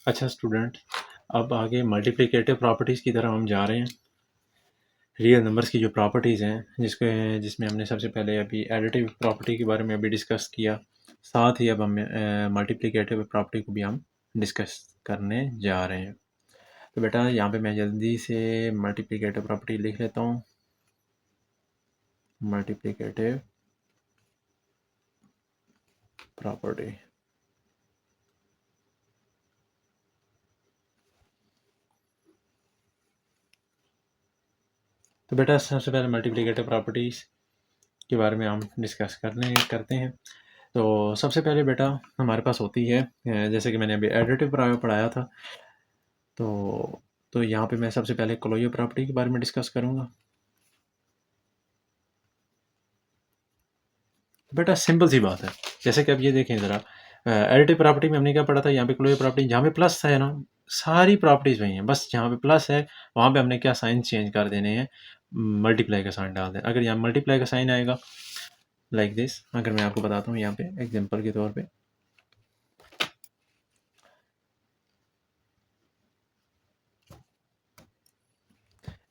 अच्छा स्टूडेंट, अब आगे मल्टीप्लिकेटिव प्रॉपर्टीज़ की तरफ हम जा रहे हैं। रियल नंबर्स की जो प्रॉपर्टीज़ हैं जिसमें हमने सबसे पहले अभी एडिटिव प्रॉपर्टी के बारे में अभी डिस्कस किया, साथ ही अब हम मल्टीप्लिकेटिव प्रॉपर्टी को भी हम डिस्कस करने जा रहे हैं। तो बेटा यहाँ पे मैं जल्दी से मल्टीप्लिकेटिव प्रॉपर्टी लिख लेता हूँ। मल्टीप्लिकेटिव प्रॉपर्टी, तो बेटा सबसे पहले मल्टीप्लिकेटिव प्रॉपर्टीज़ के बारे में हम डिस्कस करते हैं। तो सबसे पहले बेटा हमारे पास होती है, जैसे कि मैंने अभी एडिटिव पढ़ाया था, तो यहाँ पे मैं सबसे पहले क्लोजर प्रॉपर्टी के बारे में डिस्कस करूँगा। बेटा सिंपल सी बात है, जैसे कि अब ये देखें ज़रा, एडिटिव प्रॉपर्टी में हमने क्या पढ़ा था, यहाँ पे क्लोजर प्रॉपर्टी जहाँ पे प्लस है ना, सारी प्रॉपर्टीज़ वही हैं, बस जहाँ पे प्लस है वहाँ पे हमने क्या साइन चेंज कर देने हैं, मल्टीप्लाई का साइन डाल दें। अगर यहाँ मल्टीप्लाई का साइन आएगा लाइक दिस, अगर मैं आपको बताता हूँ यहाँ पे एग्जाम्पल के तौर पे,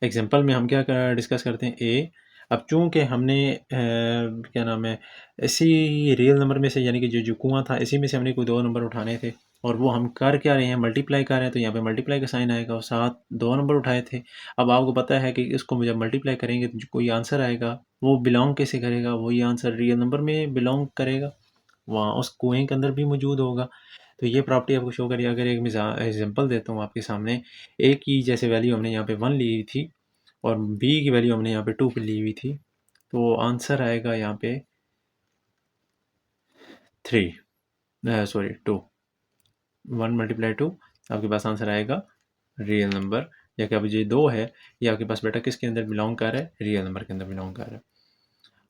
एग्जाम्पल में हम क्या डिस्कस करते हैं, ए। अब चूंकि हमने क्या नाम है, इसी रियल नंबर में से, यानी कि जो कुआं था इसी में से हमने कोई दो नंबर उठाने थे, और वो हम कर क्या रहे हैं, मल्टीप्लाई कर रहे हैं, तो यहाँ पे मल्टीप्लाई का साइन आएगा और साथ दो नंबर उठाए थे। अब आपको पता है कि इसको जब मल्टीप्लाई करेंगे तो जो कोई आंसर आएगा वो बिलोंग कैसे करेगा, वही आंसर रियल नंबर में बिलोंग करेगा, वहाँ उस कुएं के अंदर भी मौजूद होगा। तो ये प्रॉपर्टी आपको शो करिए। अगर एक एग्जाम्पल देता हूँ आपके सामने, ए की जैसे वैल्यू हमने यहाँ पे 1 ली थी और बी की वैल्यू हमने यहाँ पे 2 पे ली हुई थी, तो आंसर आएगा यहाँ पे 3, सॉरी 2, 1 मल्टीप्लाई 2, आपके पास आंसर आएगा रियल नंबर। या कि अब ये 2 है, ये आपके पास बेटा किसके अंदर बिलोंग कर रहा है, रियल नंबर के अंदर बिलोंग कर रहा है।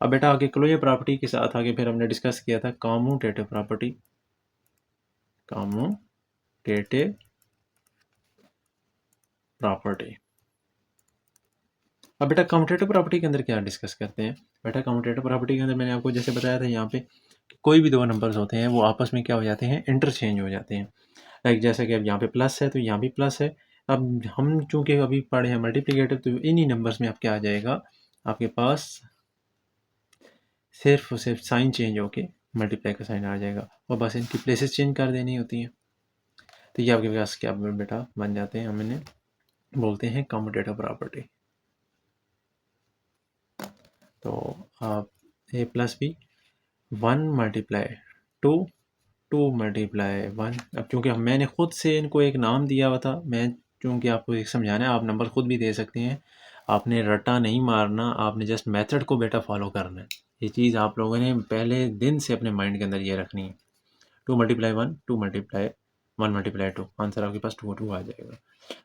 अब बेटा आगे क्लोजर प्रॉपर्टी के साथ आगे फिर हमने डिस्कस किया था कॉम्यूटेटिव प्रॉपर्टी। कॉम्यूटेटिव प्रॉपर्टी, अब बेटा कम्यूटेटिव प्रॉपर्टी के अंदर क्या डिस्कस करते हैं। बेटा कम्यूटेटिव प्रॉपर्टी के अंदर मैंने आपको जैसे बताया था यहाँ पे, कोई भी दो नंबर्स होते हैं वो आपस में क्या हो जाते हैं, इंटरचेंज हो जाते हैं। लाइक जैसे कि अब यहाँ पे प्लस है तो यहाँ भी प्लस है। अब हम चूंकि अभी पढ़े हैं मल्टीप्लिकेटिव, तो इन्हीं नंबर्स में अब क्या आ जाएगा, आपके पास सिर्फ और सिर्फ साइन चेंज होके मल्टीप्लाई का साइन आ जाएगा, और बस इनकी प्लेसेस चेंज कर देनी होती हैं। तो ये आपके पास क्या बेटा बन जाते हैं, हम इन्हें बोलते हैं कम्यूटेटिव प्रॉपर्टी। तो आप ए प्लस बी 1 मल्टीप्लाई 2, 2 मल्टीप्लाई 1। अब चूँकि मैंने ख़ुद से इनको एक नाम दिया हुआ था, मैं चूँकि आपको एक समझाना है, आप नंबर ख़ुद भी दे सकते हैं, आपने रट्टा नहीं मारना, आपने जस्ट मेथड को बेटा फॉलो करना है। ये चीज़ आप लोगों ने पहले दिन से अपने माइंड के अंदर ये रखनी है। 2 मल्टीप्लाई 1, 2 मल्टीप्लाई 1 मल्टीप्लाई 2, आंसर आपके पास 2 आ जाएगा।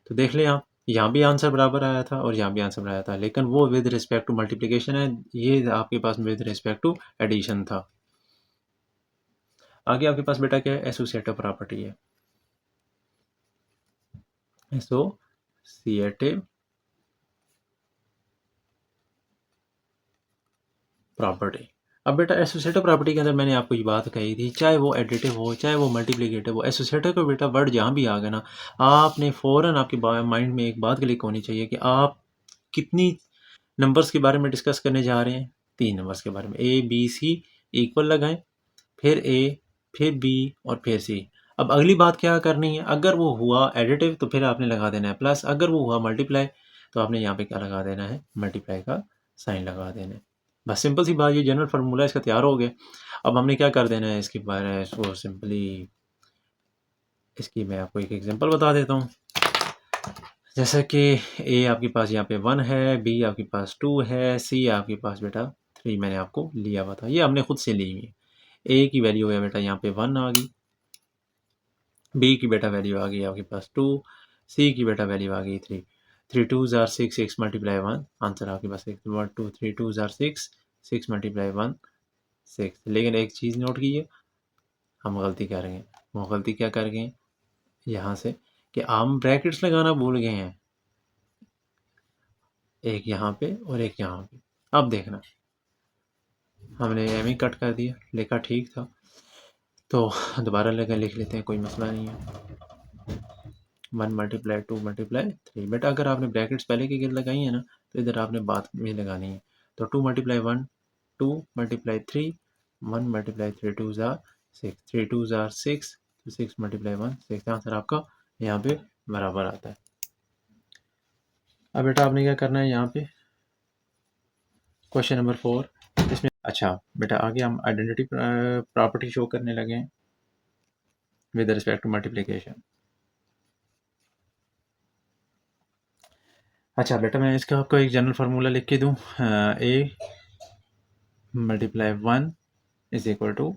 तो देख लें आप, यहाँ भी आंसर बराबर आया था और यहाँ भी आंसर बराबर आया था, लेकिन वो विद रिस्पेक्ट टू मल्टीप्लिकेशन है, ये आपके पास विद रिस्पेक्ट टू एडिशन था। आगे आपके पास बेटा क्या है, एसोसिएटिव प्रॉपर्टी है। एसोसिएटिव प्रॉपर्टी, अब बेटा एसोसिएटिव प्रॉपर्टी के अंदर मैंने आपको ये बात कही थी, चाहे वो एडिटिव हो चाहे वो मल्टीप्लिकेटिव हो, एसोसिएटिव का बेटा वर्ड जहाँ भी आ गया ना, आपने फ़ौरन आपके माइंड में एक बात क्लिक होनी चाहिए कि आप कितनी नंबर्स के बारे में डिस्कस करने जा रहे हैं, 3 नंबर्स के बारे में। ए बी सी इक्वल लगाएं, फिर ए, फिर बी और फिर सी। अब अगली बात क्या करनी है, अगर वो हुआ एडिटिव तो फिर आपने लगा देना है प्लस, अगर वो हुआ मल्टीप्लाई तो आपने यहाँ पे क्या लगा देना है, मल्टीप्लाई का साइन लगा देना है। बस सिंपल सी बात, ये जनरल फार्मूला इसका तैयार हो गया। अब हमने क्या कर देना है इसके बारे में, इसको सिंपली, इसकी मैं आपको एक एग्जांपल बता देता हूँ। जैसे कि ए आपके पास यहाँ पे 1 है, बी आपके पास 2 है, सी आपके पास बेटा 3 मैंने आपको लिया हुआ था, ये हमने खुद से ली हुई है। ए की वैल्यू है बेटा यहाँ पे 1 आ गई, बी की बेटा वैल्यू आ गई आपके पास 2, सी की बेटा वैल्यू आ गई 3। 3 2s are 6, 6 मल्टीप्लाई 1, आंसर आपके पास 1 2 3 2s are 6, 6 मल्टीप्लाई 1 6। लेकिन एक चीज़ नोट कीजिए, हम गलती कर गए। वो गलती क्या कर गए यहाँ से, कि हम ब्रैकेट्स लगाना भूल गए हैं, एक यहाँ पे और एक यहाँ पे। अब देखना, हमने एम ही कट कर दिया, लिखा ठीक था, तो दोबारा लगा लिख लेते हैं, कोई मसला नहीं है। 1 मल्टीप्लाई 2 मल्टीप्लाई 3। बेटा अगर आपने ब्रैकेट्स पहले की गिर लगाई है ना, तो इधर आपने बाद में लगानी है। तो 2 मल्टीप्लाई 1 2 मल्टीप्लाई 3 1 मल्टीप्लाई 3 2 ज़ार 6 3 2 ज़ार 6 तो 6 मल्टीप्लाई 1 6। आंसर आपका यहाँ पे बराबर आता है। अब बेटा आपने क्या करना है यहाँ पे क्वेश्चन नंबर 4 इसमें। अच्छा बेटा आगे हम आइडेंटिटी प्रॉपर्टी शो करने लगे हैं विद रिस्पेक्ट टू मल्टीप्लिकेशन। अच्छा बेटा मैं इसका आपको एक जनरल फार्मूला लिख के दूँ, A multiply 1 is equal to,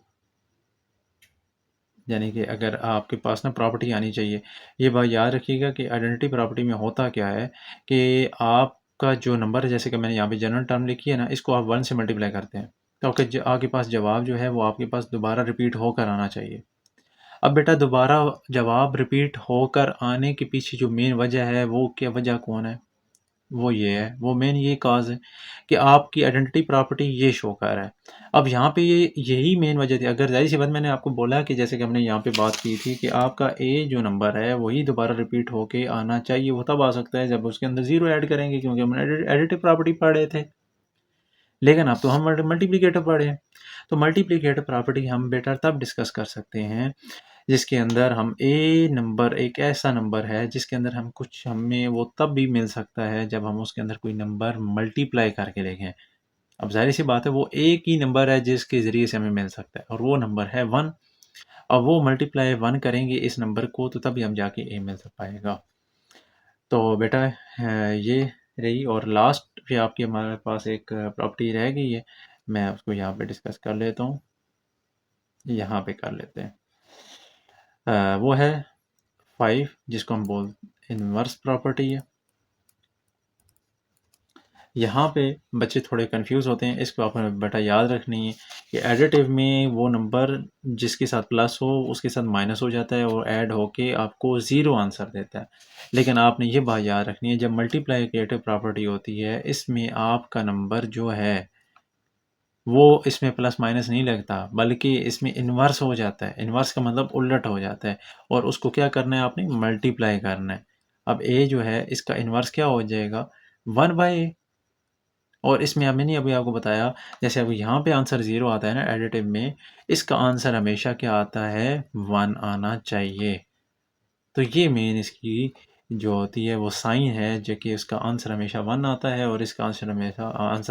यानी कि अगर आपके पास ना प्रॉपर्टी आनी चाहिए। ये बात याद रखिएगा कि आइडेंटिटी प्रॉपर्टी में होता क्या है कि आपका जो नंबर है, जैसे कि मैंने यहाँ पे जनरल टर्म लिखी है ना, इसको आप 1 से मल्टीप्लाई करते हैं तो आपके पास जवाब जो है वो आपके पास दोबारा रिपीट होकर आना चाहिए। अब बेटा दोबारा जवाब रिपीट होकर आने के पीछे जो मेन वजह है वो क्या वजह कौन है, वो ये है, वो मेन ये काज है कि आपकी आइडेंटिटी प्रॉपर्टी ये शो कर रहा है। अब यहाँ पे यही मेन वजह थी। अगर जाहिर सी बात मैंने आपको बोला कि जैसे कि हमने यहाँ पे बात की थी कि आपका ए जो नंबर है वही दोबारा रिपीट होके आना चाहिए। वो तब आ सकता है जब उसके अंदर ज़ीरो ऐड करेंगे, क्योंकि हमने एडिटिव प्रॉपर्टी पढ़े थे। लेकिन अब तो हम मल्टीप्लिकेटिव पढ़े हैं, तो मल्टीप्लिकेटिव प्रॉपर्टी हम बेटा तब डिस्कस कर सकते हैं जिसके अंदर हम ए नंबर एक ऐसा नंबर है जिसके अंदर हम कुछ हमें वो तब भी मिल सकता है जब हम उसके अंदर कोई नंबर मल्टीप्लाई करके देखें। अब जाहिर सी बात है वो एक ही नंबर है जिसके ज़रिए से हमें मिल सकता है और वो नंबर है 1। अब वो मल्टीप्लाई 1 करेंगे इस नंबर को तो तभी हम जाके ए मिल पाएगा। तो बेटा ये रही, और लास्ट पे आपकी हमारे पास एक प्रॉपर्टी रह गई है, मैं उसको यहाँ पे डिस्कस कर लेता हूँ। यहाँ पे कर लेते हैं, वो है 5 जिसको हम बोल इनवर्स प्रॉपर्टी है। यहाँ पे बच्चे थोड़े कंफ्यूज होते हैं, इसको आपने बेटा याद रखनी है कि एडिटिव में वो नंबर जिसके साथ प्लस हो उसके साथ माइनस हो जाता है और ऐड होके आपको ज़ीरो आंसर देता है। लेकिन आपने ये बात याद रखनी है, जब मल्टीप्लिकेटिव प्रॉपर्टी होती है इसमें आपका नंबर जो है वो इसमें प्लस माइनस नहीं लगता, बल्कि इसमें इन्वर्स हो जाता है। इन्वर्स का मतलब उलट हो जाता है और उसको क्या करना है आपने मल्टीप्लाई करना है। अब ए जो है इसका इन्वर्स क्या हो जाएगा 1/a। और इसमें अब मैंने अभी आपको बताया, जैसे अभी यहाँ पे आंसर ज़ीरो आता है ना एडिटिव में, इसका आंसर हमेशा क्या आता है 1 आना चाहिए। तो ये मेन इसकी जो होती है वो साइन है जो कि उसका आंसर हमेशा 1 आता है और इसका आंसर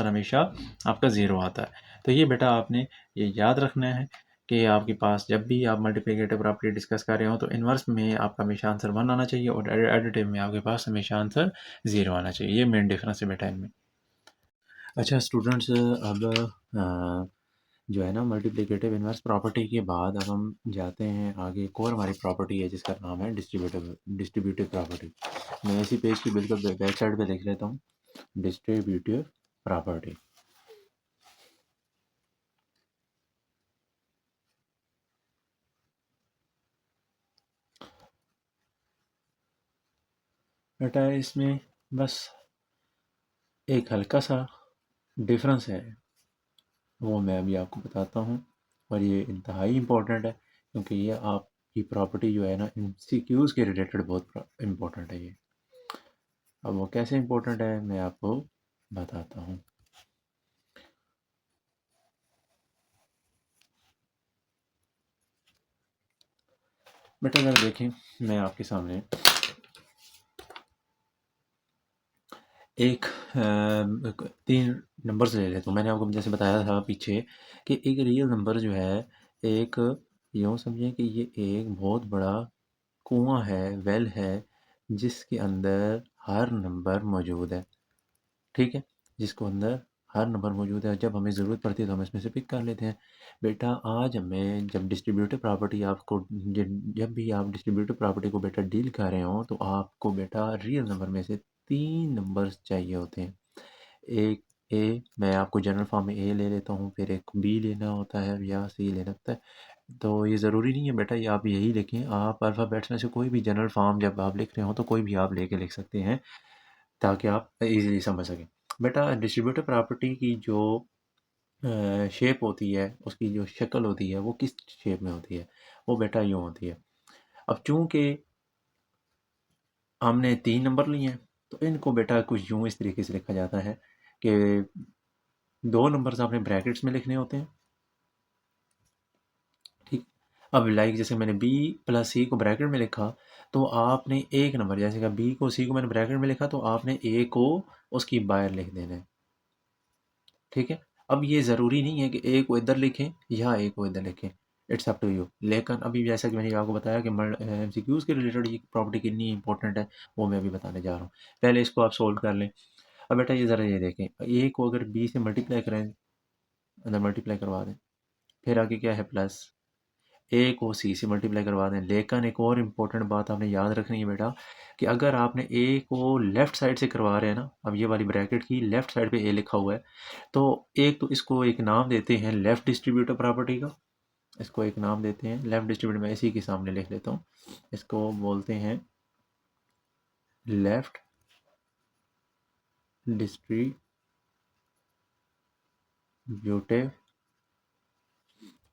हमेशा आपका ज़ीरो आता है। तो ये बेटा आपने ये याद रखना है कि आपके पास जब भी आप मल्टीप्लिकेटिव प्रॉपर्टी डिस्कस कर रहे हो तो इन्वर्स में आपका हमेशा आंसर 1 आना चाहिए और एडिटिव में आपके पास हमेशा आंसर 0 आना चाहिए। ये मेन डिफरेंस है बेटा इनमें। अच्छा स्टूडेंट्स, अब जो है ना मल्टीप्लिकेटिव इन्वर्स प्रॉपर्टी के बाद अब हम जाते हैं आगे। एक और हमारी प्रॉपर्टी है जिसका नाम है डिस्ट्रीब्यूटिव प्रॉपर्टी। मैं इसी पेज की बिल्कुल बैक साइड पे लिख लेता हूँ, डिस्ट्रीब्यूटिव प्रॉपर्टी। बेटा इसमें बस एक हल्का सा डिफरेंस है, वो मैं अभी आपको बताता हूँ, और ये इंतहाई इम्पोर्टेंट है क्योंकि ये आपकी प्रॉपर्टी जो है ना एमसीक्यूज़ के रिलेटेड बहुत इम्पोर्टेंट है ये। अब वो कैसे इम्पोर्टेंट है मैं आपको बताता हूँ। बेटा अगर देखें मैं आपके सामने एक 3 नंबर्स ले लेता हूँ। मैंने आपको जैसे बताया था पीछे कि एक रियल नंबर जो है, एक यूँ समझें कि ये एक बहुत बड़ा कुआँ है, वेल है, जिसके अंदर हर नंबर मौजूद है। ठीक है? जिसको अंदर हर नंबर मौजूद है, जब हमें ज़रूरत पड़ती है तो हम इसमें से पिक कर लेते हैं। बेटा आज हमें जब डिस्ट्रीब्यूटिव प्रॉपर्टी आपको जब भी आप डिस्ट्रीब्यूटिव प्रॉपर्टी को बेटा डील कर रहे हो तो आपको बेटा रियल नंबर में से 3 नंबर्स चाहिए होते हैं। एक ए, मैं आपको जनरल फॉर्म में ए ले लेता हूँ, फिर एक बी लेना होता है या सी लेना होता है। तो ये ज़रूरी नहीं है बेटा ये आप यही लिखें, आप अल्फ़ाबेट्स में से कोई भी जनरल फॉर्म जब आप लिख रहे हो तो कोई भी आप लेके लिख सकते हैं ताकि आप इजीली समझ सकें। बेटा डिस्ट्रीब्यूटिव प्रॉपर्टी की जो शेप होती है, उसकी जो शक्ल होती है वो किस शेप में होती है, वो बेटा यूँ होती है। अब चूँकि हमने 3 नंबर लिए हैं, तो इनको बेटा कुछ यूँ इस तरीके से लिखा जाता है कि 2 नंबर्स आपने ब्रैकेट्स में लिखने होते हैं, ठीक। अब लाइक जैसे मैंने बी प्लस सी को ब्रैकेट में लिखा, तो आपने एक नंबर जैसे कि बी को सी को मैंने ब्रैकेट में लिखा, तो आपने ए को उसकी बाहर लिख देना है, ठीक है। अब ये ज़रूरी नहीं है कि ए को इधर लिखें या ए को इधर लिखें, इट्स अप टू यू। लेकिन अभी जैसा कि मैंने आपको बताया कि एमसीक्यूज़ के रिलेटेड ये प्रॉपर्टी कितनी इंपॉर्टेंट है, वो मैं अभी बताने जा रहा हूँ। पहले इसको आप सोल्व कर लें। अब बेटा ये ज़रा ये देखें, ए को अगर बी से मल्टीप्लाई करें, अंदर मल्टीप्लाई करवा दें, फिर आगे क्या है प्लस, ए को सी से मल्टीप्लाई करवा दें। लेकिन एक और इम्पोर्टेंट बात आपने याद रखनी है बेटा, कि अगर आपने ए को लेफ़्ट साइड से करवा रहे हैं ना, अब ये वाली ब्रैकेट की लेफ़्ट साइड पे ए लिखा हुआ है, तो एक तो इसको एक नाम देते हैं लेफ़्ट डिस्ट्रीब्यूटिव प्रॉपर्टी का, इसको एक नाम देते हैं लेफ़्ट डिस्ट्रीब्यूटिव, मैं इसी के सामने लिख लेता हूँ, इसको बोलते हैं लेफ़्ट डिस्ट्रीब्यूटिव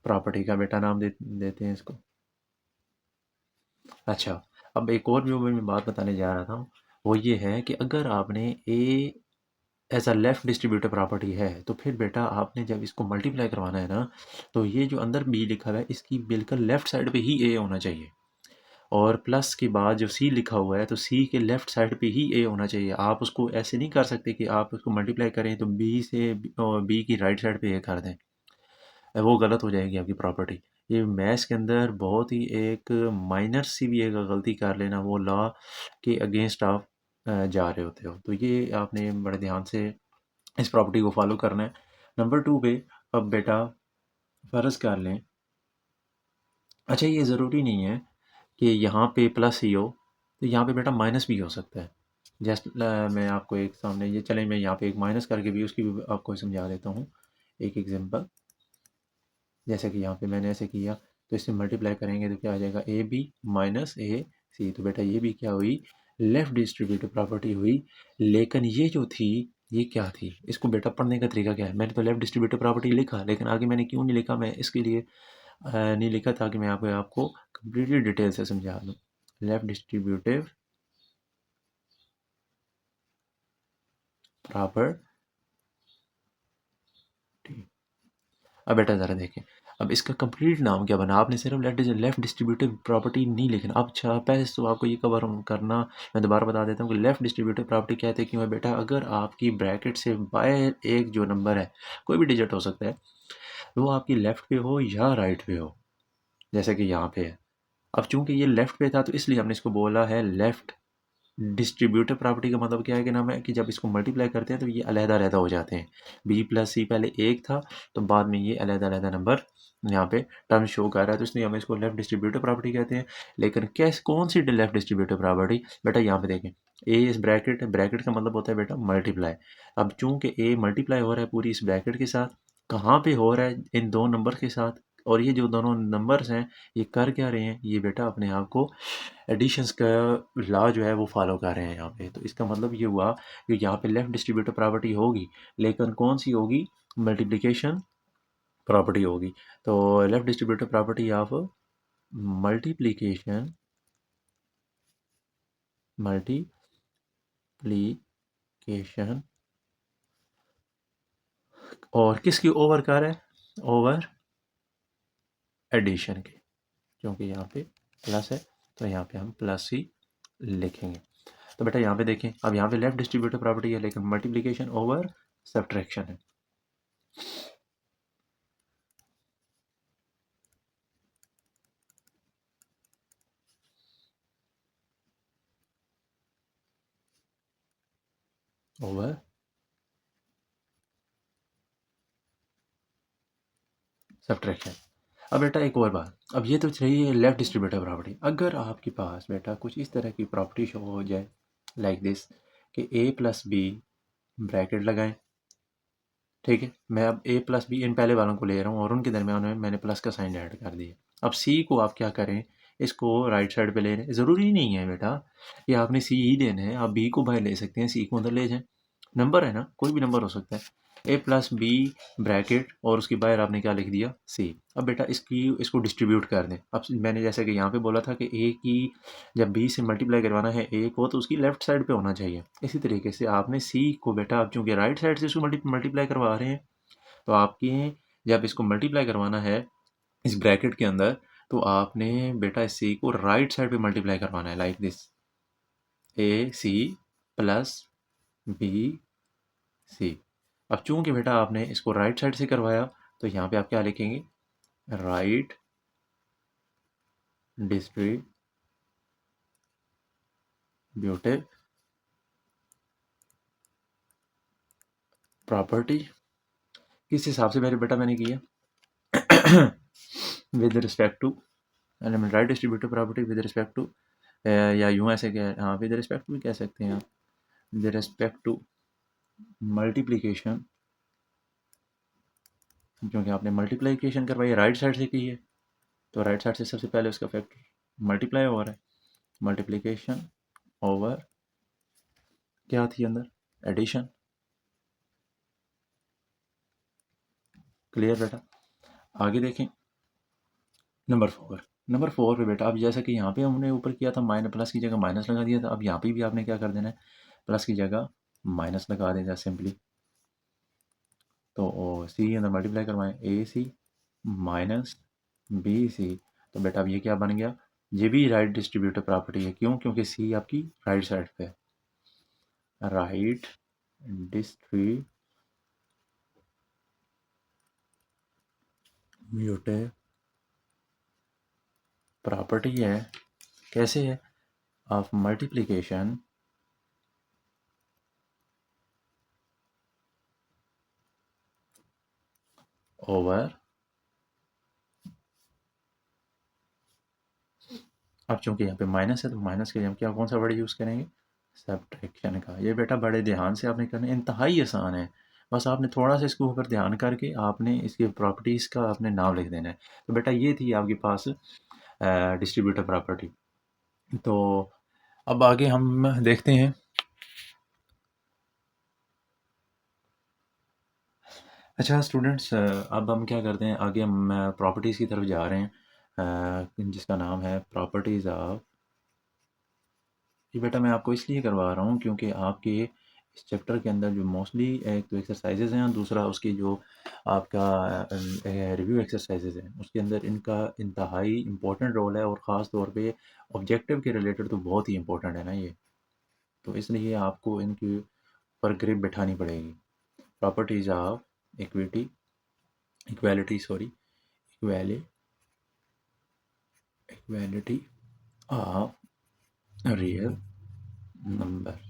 प्रॉपर्टी का बेटा नाम देते हैं इसको। अच्छा, अब एक और जो मैं बात बताने जा रहा था, वो ये है कि अगर आपने a as a left distributive property है, तो फिर बेटा आपने जब इसको मल्टीप्लाई करवाना है ना, तो ये जो अंदर बी लिखा हुआ है इसकी बिल्कुल लेफ्ट साइड पे ही ए होना चाहिए, और प्लस के बाद जो सी लिखा हुआ है, तो सी के लेफ्ट साइड पे ही ए होना चाहिए। आप उसको ऐसे नहीं कर सकते कि आप उसको मल्टीप्लाई करें तो बी से बी की राइट साइड पे ए कर दें, वो गलत हो जाएगी आपकी प्रॉपर्टी। ये मैथ्स के अंदर बहुत ही एक माइनर सी भी एक गलती कर लेना, वो लॉ के अगेंस्ट आप जा रहे होते हो, तो ये आपने बड़े ध्यान से इस प्रॉपर्टी को फॉलो करना है। नंबर 2 पे अब बेटा फ़र्ज़ कर लें, अच्छा ये ज़रूरी नहीं है कि यहाँ पे प्लस ही हो, तो यहाँ पे बेटा माइनस भी हो सकता है। जस्ट मैं आपको एक सामने ये चलें, मैं यहाँ पे एक माइनस करके भी उसकी भी आपको समझा देता हूँ, एक एग्जांपल। जैसे कि यहाँ पे मैंने ऐसे किया, तो इससे मल्टीप्लाई करेंगे तो क्या आ जाएगा, ए बी माइनस ए सी, तो बेटा ये भी क्या हुई, लेफ़्ट डिस्ट्रीब्यूटिव प्रॉपर्टी हुई। लेकिन ये जो थी, ये क्या थी, इसको बेटा पढ़ने का तरीका क्या है, मैंने तो लेफ़्ट डिस्ट्रीब्यूटिव प्रॉपर्टी लिखा, लेकिन आगे मैंने क्यों नहीं लिखा, मैं इसके लिए नहीं लिखा ताकि मैं आपको कंप्लीटली डिटेल से समझा दूँ। लेफ़्ट डिस्ट्रीब्यूटिव प्रॉपर्टी, अब बेटा ज़रा देखें, अब इसका कंप्लीट नाम क्या बना, आपने सिर्फ लेफ़्ट डिस्ट्रीब्यूटिव प्रॉपर्टी नहीं लिखना। अब अच्छा पहले तो आपको ये कवर करना, मैं दोबारा बता देता हूँ कि लेफ़्ट डिस्ट्रीब्यूटिव प्रॉपर्टी कहते हैं क्यों है बेटा, अगर आपकी ब्रैकेट से बाय एक जो नंबर है, कोई भी डिजिट हो सकता है, वो आपकी लेफ़्ट पे हो या राइट पे हो, जैसे कि यहाँ पे है। अब चूंकि ये लेफ़्ट पे था, तो इसलिए हमने इसको बोला है लेफ़्ट डिस्ट्रीब्यूटिव प्रॉपर्टी। का मतलब क्या है कि नाम है कि जब इसको मल्टीप्लाई करते हैं तो ये अलहदा-अलहदा हो जाते हैं। बी प्लस सी पहले एक था, तो बाद में ये अलहदा-अलहदा नंबर यहाँ पे टर्म शो कर रहा है, तो इसलिए हम इसको लेफ्ट डिस्ट्रीब्यूटिव प्रॉपर्टी कहते हैं। लेकिन कैस कौन सी लेफ्ट डिस्ट्रीब्यूटिव प्रॉपर्टी, बेटा यहाँ पे देखें, ए इस ब्रैकेट, ब्रैकेट का मतलब होता है बेटा मल्टीप्लाई। अब चूंकि ए मल्टीप्लाई हो रहा है पूरी इस ब्रैकेट के साथ, कहाँ पे हो रहा है, इन दो नंबर के साथ, और ये जो दोनों नंबर्स हैं ये कर क्या रहे हैं, ये बेटा अपने आप को एडिशंस का लॉ जो है वो फॉलो कर रहे हैं यहाँ पे। तो इसका मतलब ये हुआ कि यहाँ पे लेफ्ट डिस्ट्रीब्यूटिव प्रॉपर्टी होगी, लेकिन कौन सी होगी, मल्टीप्लिकेशन प्रॉपर्टी होगी। तो left distributive property of multiplication, multiplication और किसकी ओवर कर है, ओवर एडिशन की, क्योंकि यहाँ पे प्लस है, तो यहाँ पे हम प्लस ही लिखेंगे। तो बेटा यहाँ पे देखें, अब यहाँ पे लेफ्ट डिस्ट्रीब्यूटिव प्रॉपर्टी है, लेकिन मल्टीप्लिकेशन ओवर सब्ट्रैक्शन है। Over subtraction. अब बेटा एक और बात, अब ये तो चाहिए लेफ्ट डिस्ट्रीब्यूटिव प्रॉपर्टी, अगर आपके पास बेटा कुछ इस तरह की प्रॉपर्टी शो हो जाए लाइक दिस, कि ए प्लस बी ब्रैकेट लगाएं, ठीक है, मैं अब ए प्लस बी इन पहले वालों को ले रहा हूँ और उनके दरमियान में मैंने प्लस का साइन ऐड कर दिया। अब सी को आप क्या करें, इसको राइट साइड पे ले लें, ज़रूरी नहीं है बेटा कि आपने सी ही लेना है, आप बी को बाहर ले सकते हैं, सी को अंदर ले जाएं। नंबर है ना, कोई भी नंबर हो सकता है। ए प्लस बी ब्रैकेट और उसके बाहर आपने क्या लिख दिया, सी। अब बेटा इसको डिस्ट्रीब्यूट कर दें। अब मैंने जैसे कि यहाँ पे बोला था कि ए की जब बी से मल्टीप्लाई करवाना है ए को, तो उसकी लेफ्ट साइड पे होना चाहिए। इसी तरीके से आपने सी को बेटा, आप चूँकि राइट साइड से इसको मल्टीप्लाई करवा रहे हैं, तो आपके जब इसको मल्टीप्लाई करवाना है इस ब्रैकेट के अंदर, तो आपने बेटा इस सी को राइट साइड पे मल्टीप्लाई करवाना है, like this, A C plus B C. अब चूंकि बेटा आपने इसको राइट साइड से करवाया, तो यहाँ पे आप क्या लिखेंगे, राइट डिस्ट्रीब्यूटिव प्रॉपर्टी। किस हिसाब से मेरे बेटा मैंने किया with respect to, right distributive property with respect to, या यूँ ऐसे क्या, हाँ विद रिस्पेक्ट टू भी कह सकते हैं आप, विद रिस्पेक्ट टू मल्टीप्लीकेशन, क्योंकि आपने मल्टीप्लीकेशन करवाई राइट साइड से की है, तो राइट साइड से सबसे पहले उसका फैक्टर मल्टीप्लाई हो रहा है, मल्टीप्लीकेशन ओवर क्या थी अंदर, एडिशन। क्लियर बेटा। आगे देखें, नंबर 4 पे बेटा, अब जैसा कि यहाँ पे हमने ऊपर किया था, माइनस प्लस की जगह माइनस लगा दिया था, अब यहाँ पे भी आपने क्या कर देना है, प्लस की जगह माइनस लगा देना सिंपली। तो सी अंदर मल्टीप्लाई करवाएं, ए सी माइनस बी सी। तो बेटा अब ये क्या बन गया, ये भी राइट डिस्ट्रीब्यूटिव प्रॉपर्टी है। क्यों, क्योंकि सी आपकी राइट साइड पे है, राइट डिस्ट्रीब्यूटिव प्रॉपर्टी है। कैसे है, ऑफ मल्टीप्लिकेशन ओवर, अब चूंकि यहाँ पे माइनस है, तो माइनस के लिए हम क्या, कौन सा वर्ड यूज़ करेंगे, सब्ट्रैक्शन का। ये बेटा बड़े ध्यान से आपने करना है, इंतहाई आसान है। बस आपने थोड़ा सा इसके ऊपर ध्यान करके आपने इसके प्रॉपर्टीज़ का आपने नाम लिख देना है। तो बेटा ये थी आपके पास डिस्ट्रीब्यूटर प्रॉपर्टी। तो अब आगे हम देखते हैं। अच्छा स्टूडेंट्स, अब हम क्या करते हैं, आगे हम प्रॉपर्टीज़ की तरफ जा रहे हैं, जिसका नाम है प्रॉपर्टीज़ ऑफ। ये बेटा मैं आपको इसलिए करवा रहा हूँ क्योंकि आपके इस चैप्टर के अंदर जो मोस्टली एक तो एक्सरसाइजेज हैं, दूसरा उसकी जो आपका रिव्यू एक्सरसाइजेज हैं, उसके अंदर इनका इंतहाई इम्पोर्टेंट रोल है, और ख़ास तौर पे ऑब्जेक्टिव के रिलेटेड तो बहुत ही इम्पोर्टेंट है ना ये। तो इसलिए आपको इनके ऊपर ग्रिप बैठानी पड़ेगी। Properties of equity, equality sorry, equally equality of real number.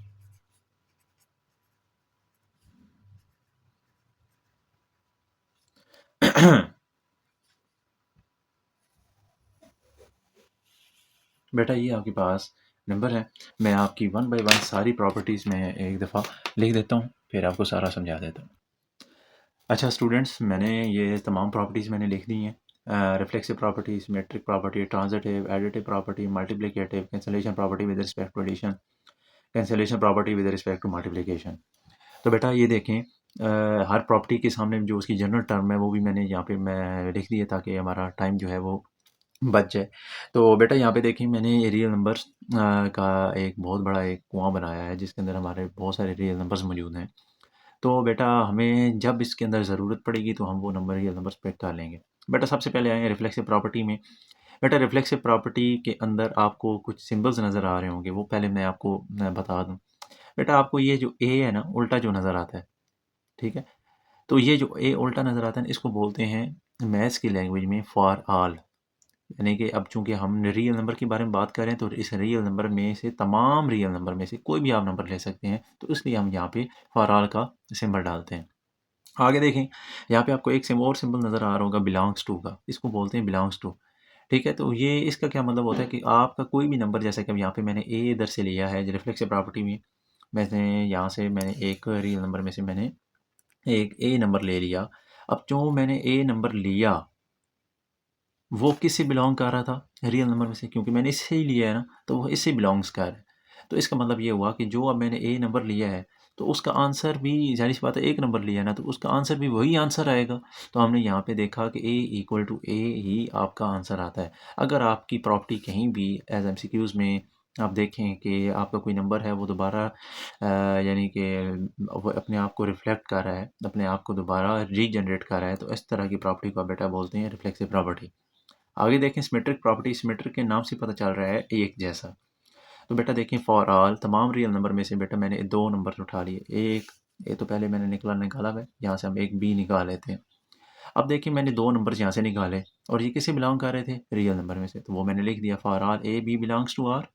बेटा ये आपके पास नंबर है, मैं आपकी वन बाय वन सारी प्रॉपर्टीज़ में एक दफ़ा लिख देता हूँ, फिर आपको सारा समझा देता हूँ। अच्छा स्टूडेंट्स, मैंने ये तमाम प्रॉपर्टीज़ मैंने लिख दी हैं, reflexive property, symmetric property, transitive, additive property, multiplicative, cancellation property with respect to addition, cancellation property with respect to multiplication. तो बेटा ये देखें, हर प्रॉपर्टी के सामने जो उसकी जनरल टर्म है वो भी मैंने यहाँ पे मैं लिख दिया, ताकि हमारा टाइम जो है वो बच जाए। तो बेटा यहाँ पे देखिए, मैंने रियल नंबर्स का एक बहुत बड़ा एक कुआं बनाया है, जिसके अंदर हमारे बहुत सारे रियल नंबर्स मौजूद हैं। तो बेटा हमें जब इसके अंदर ज़रूरत पड़ेगी तो हम वो नंबर रियल नंबर्स पिक कर लेंगे। बेटा सबसे पहले आएंगे रिफ्लेक्सिव प्रॉपर्टी में। बेटा रिफ्लेक्सिव प्रॉपर्टी के अंदर आपको कुछ सिंबल्स नज़र आ रहे होंगे, वो पहले मैं आपको बता दूँ। बेटा आपको ये जो ए है ना, उल्टा जो नज़र आता है, ठीक है, तो ये जो ए उल्टा नज़र आता है ना, इसको बोलते हैं मैथ्स की लैंग्वेज में फॉर ऑल। यानी कि अब चूंकि हम रियल नंबर के बारे में बात कर रहे हैं, तो इस रियल नंबर में से, तमाम रियल नंबर में से कोई भी आप नंबर ले सकते हैं, तो इसलिए हम यहाँ पे फॉर ऑल का सिंबल डालते हैं। आगे देखें, यहाँ पे आपको एक और सिंबल नज़र आ रहा होगा बिलोंग्स टू का, इसको बोलते हैं बिलोंग्स टू। ठीक है, तो ये इसका क्या मतलब होता है कि आपका कोई भी नंबर, जैसे कि अब यहाँ पे मैंने ए इधर से लिया है रिफ्लेक्सिव प्रॉपर्टी में, मैंने यहाँ से मैंने एक रियल नंबर में से मैंने एक ए नंबर ले लिया। अब जो मैंने ए नंबर लिया वो किससे बिलोंग कर रहा था, रियल नंबर में से, क्योंकि मैंने इससे ही लिया है ना, तो वो इससे बिलोंग्स कर रहा है। तो इसका मतलब ये हुआ कि जो अब मैंने ए नंबर लिया है, तो उसका आंसर भी ज़ाहिर सी बात है, एक नंबर लिया ना, तो उसका आंसर भी वही आंसर आएगा। तो हमने यहाँ पे देखा कि ए इक्वल टू ए ही आपका आंसर आता है। अगर आपकी प्रॉपर्टी कहीं भी एज एमसीक्यूज़ में आप देखें कि आपका कोई नंबर है वो दोबारा यानी कि वो अपने आप को रिफ्लेक्ट कर रहा है, अपने आप को दोबारा रीजनरेट कर रहा है, तो इस तरह की प्रॉपर्टी को बेटा बोलते हैं रिफ्लेक्सिव प्रॉपर्टी। आगे देखें सिमेट्रिक प्रॉपर्टी। सिमेट्रिक के नाम से पता चल रहा है एक जैसा। तो बेटा देखें फॉर ऑल तमाम रियल नंबर में से बेटा मैंने दो नंबर उठा लिए। एक ए तो पहले मैंने निकाला है, यहाँ से हम एक बी निकाल लेते हैं। अब देखिए मैंने दो नंबर यहाँ से निकाले और ये किसे बिलोंग कर रहे थे, रियल नंबर में से, तो वो मैंने लिख दिया for all A B belongs to R.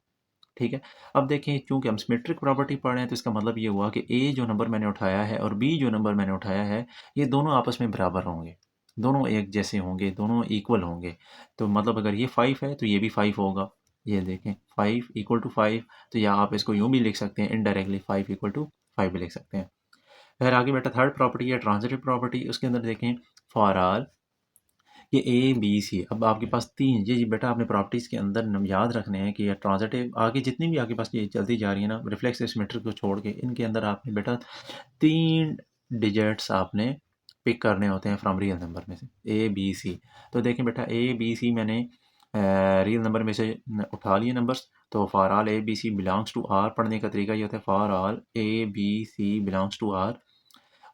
ठीक है। अब देखें चूंकि हम सिमेट्रिक प्रॉपर्टी पढ़ रहे हैं तो इसका मतलब ये हुआ कि ए जो नंबर मैंने उठाया है और बी जो नंबर मैंने उठाया है ये दोनों आपस में बराबर होंगे, दोनों एक जैसे होंगे, दोनों इक्वल होंगे। तो मतलब अगर ये 5 है तो ये भी 5 होगा। ये देखें 5 इक्वल टू 5, तो या आप इसको यूँ भी लिख सकते हैं इनडायरेक्टली 5 इक्वल टू 5 भी लिख सकते हैं। फिर आगे बेटा थर्ड प्रॉपर्टी है ट्रांजिटिव प्रॉपर्टी। उसके अंदर देखें फॉर ऑल ये ए बी सी। अब आपके पास तीन ये बेटा आपने प्रॉपर्टीज़ के अंदर याद रखने हैं कि ये ट्रांजिटिव आगे जितनी भी आपके पास ये चलती जा रही है ना रिफ्लेक्सिव सिमेट्रिक को छोड़ के, इनके अंदर आपने बेटा तीन डिजिट्स आपने पिक करने होते हैं फ्रॉम रियल नंबर में से ए बी सी। तो देखें बेटा ए बी सी मैंने रियल नंबर में से उठा लिए नंबर्स। तो for all A B C belongs to R पढ़ने का तरीका ये होता है for all A B C belongs to R.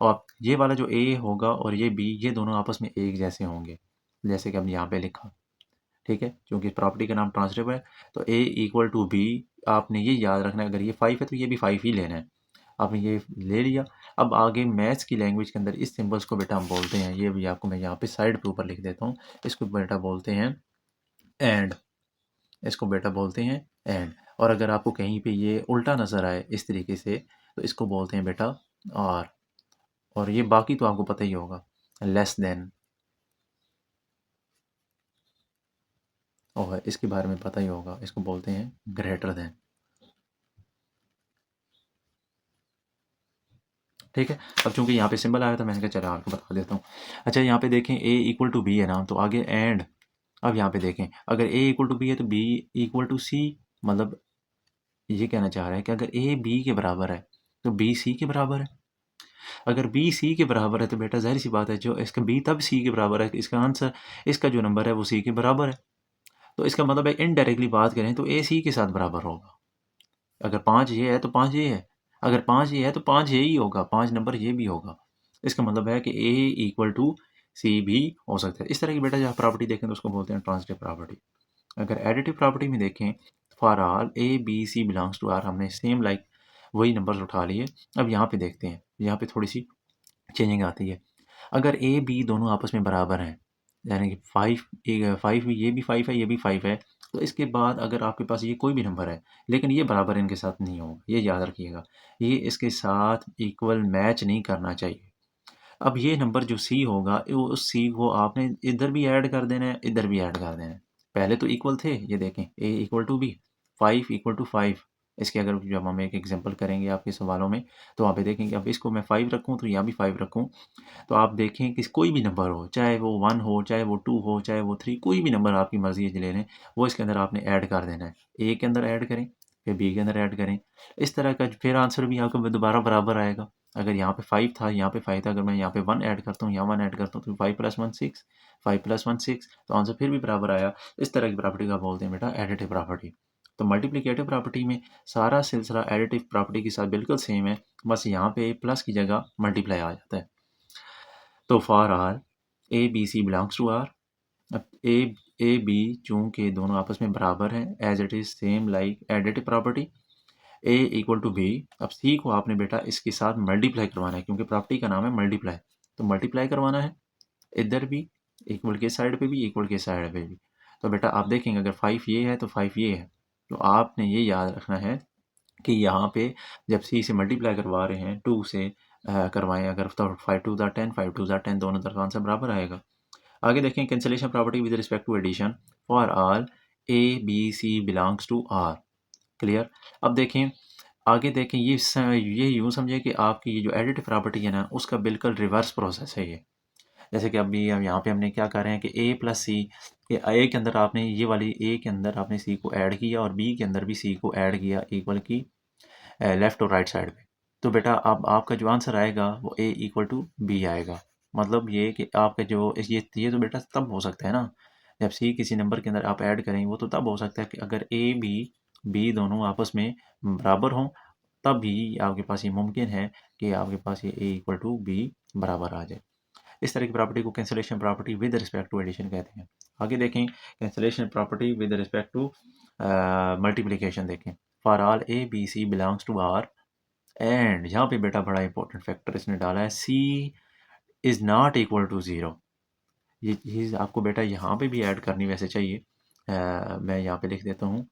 और ये वाला जो ए होगा और ये बी ये दोनों आपस में एक जैसे होंगे, जैसे कि हमने यहाँ पे लिखा। ठीक है, क्योंकि प्रॉपर्टी का नाम ट्रांजिटिव है। तो ए इक्वल टू बी आपने ये याद रखना है, अगर ये 5 है तो ये भी 5 ही लेना है। आपने ये ले लिया। अब आगे मैथ्स की लैंग्वेज के अंदर इस सिंबल्स को बेटा हम बोलते हैं, ये भी आपको मैं यहाँ पे साइड पे ऊपर लिख देता हूँ। इसको बेटा बोलते हैं एंड। इसको बेटा बोलते हैं एंड। और अगर आपको कहीं पे ये उल्टा नज़र आए इस तरीके से तो इसको बोलते हैं बेटा और ये बाकी तो आपको पता ही होगा, लेस देन, और इसके बारे में पता ही होगा, इसको बोलते हैं ग्रेटर देन। ठीक है। अब चूंकि यहाँ पे सिंबल आया था मैंने कहा चलो आपको बता देता हूँ। अच्छा यहाँ पे देखें ए इक्वल टू बी है ना, तो आगे एंड। अब यहाँ पे देखें अगर ए इक्वल टू बी है तो बी इक्वल टू सी, मतलब ये कहना चाह रहा है कि अगर ए बी के बराबर है तो बी सी के बराबर है। अगर बी सी के बराबर है तो बेटा जाहिर सी बात है जो इसका बी तब सी के बराबर है, इसका आंसर इसका जो नंबर है वो सी के बराबर है। तो इसका मतलब है इनडायरेक्टली बात करें तो ए सी के साथ बराबर होगा। अगर 5 ये है तो 5 ये है, अगर 5 ये है तो 5 ये ही होगा, 5 नंबर ये भी होगा। इसका मतलब है कि ए इक्वल टू सी भी हो सकता है। इस तरह की बेटा जब प्रॉपर्टी देखें तो उसको बोलते हैं ट्रांजिटिव प्रॉपर्टी। अगर एडिटिव प्रॉपर्टी में देखें for all A B C belongs to R, हमने सेम लाइक वही नंबर्स उठा लिए। अब यहाँ पे देखते हैं, यहाँ पे थोड़ी सी चेंजिंग आती है। अगर ए बी दोनों आपस में बराबर हैं, यानी कि 5 भी, ये भी 5 है ये भी 5 है, तो इसके बाद अगर आपके पास ये कोई भी नंबर है लेकिन ये बराबर इनके साथ नहीं होगा, ये याद रखिएगा, ये इसके साथ इक्वल मैच नहीं करना चाहिए। अब ये नंबर जो सी होगा उस सी को आपने इधर भी ऐड कर देना है, इधर भी ऐड कर देना है। पहले तो इक्वल थे, ये देखें A equal to B, 5 equal to 5। इसके अगर जब हम एक एग्जांपल करेंगे आपके सवालों में तो वहाँ पे देखेंगे, अब इसको मैं 5 रखूँ तो यहाँ भी 5 रखूँ, तो आप देखें कि कोई भी नंबर हो, चाहे वो 1 हो, चाहे वो 2 हो, चाहे वो 3, कोई भी नंबर आपकी मर्ज़ी है ले लें, वो इसके अंदर आपने ऐड कर देना है। ए के अंदर ऐड करें, फिर बी के अंदर ऐड करें। इस तरह का फिर आंसर भी आपको दोबारा बराबर आएगा। अगर यहाँ पे 5 था, यहाँ पे 5 था, अगर मैं यहाँ पे 1 ऐड करता हूँ, यहाँ 1 ऐड करता हूँ, तो 5 + 1 6, 5 + 1 6, तो आंसर फिर भी बराबर आया। इस तरह की प्रॉपर्टी को बोलते हैं बेटा एडिटिव प्रॉपर्टी। तो मल्टीप्लिकेटिव प्रॉपर्टी में सारा सिलसिला एडिटिव प्रॉपर्टी के साथ बिल्कुल सेम है, बस यहाँ पे प्लस की जगह मल्टीप्लाई आ जाता है। तो for R A B C belongs to R. अब ए बी चूँकि दोनों आपस में बराबर हैं, as it is same like additive property, A equal to B. अब सी को आपने बेटा इसके साथ मल्टीप्लाई करवाना है, क्योंकि प्रॉपर्टी का नाम है मल्टीप्लाई, तो मल्टीप्लाई करवाना है इधर भी, इक्वल के साइड पे भी, इक्वल के साइड पे भी। तो बेटा आप देखेंगे अगर 5 ये है तो 5 ये है, तो आपने ये याद रखना है कि यहाँ पे जब सी से मल्टीप्लाई करवा रहे हैं 2 से करवाएं अगर, तो 5 2 10, 5 2 10, दोनों तरफ आंसर बराबर आएगा। आगे देखें cancellation property with respect to addition for all A B C belongs to R. Clear. अब देखें आगे देखें, ये यूँ समझे कि आपकी ये जो एडिटिव प्रॉपर्टी है ना उसका बिल्कुल रिवर्स प्रोसेस है ये। जैसे कि अभी हम यहाँ पे हमने क्या कर रहे हैं कि ए प्लस सी, ए के अंदर आपने ये वाली ए के अंदर आपने सी को ऐड किया और बी के अंदर भी सी को ऐड किया इक्वल की लेफ्ट और राइट साइड पे। तो बेटा अब आपका जो आंसर आएगा वो ए इक्वल टू बी आएगा। मतलब ये कि आपका जो ये तो बेटा तब हो सकता है ना, जब सी किसी नंबर के अंदर आप ऐड करें, वो तो तब हो सकता है कि अगर ए बी दोनों आपस में बराबर हों, तब भी आपके पास ये मुमकिन है कि आपके पास ये ए इक्वल टू बी बराबर आ जाए। इस तरह की प्रॉपर्टी को cancellation property with respect to addition कहते हैं। आगे देखें cancellation property with respect to multiplication देखें। For all A B C belongs to R and यहाँ पे बेटा बड़ा इंपॉर्टेंट फैक्टर इसने डाला है, C is not equal to zero. ये चीज़ आपको बेटा यहाँ पे भी ऐड करनी वैसे चाहिए। मैं यहाँ पे लिख देता हूँ,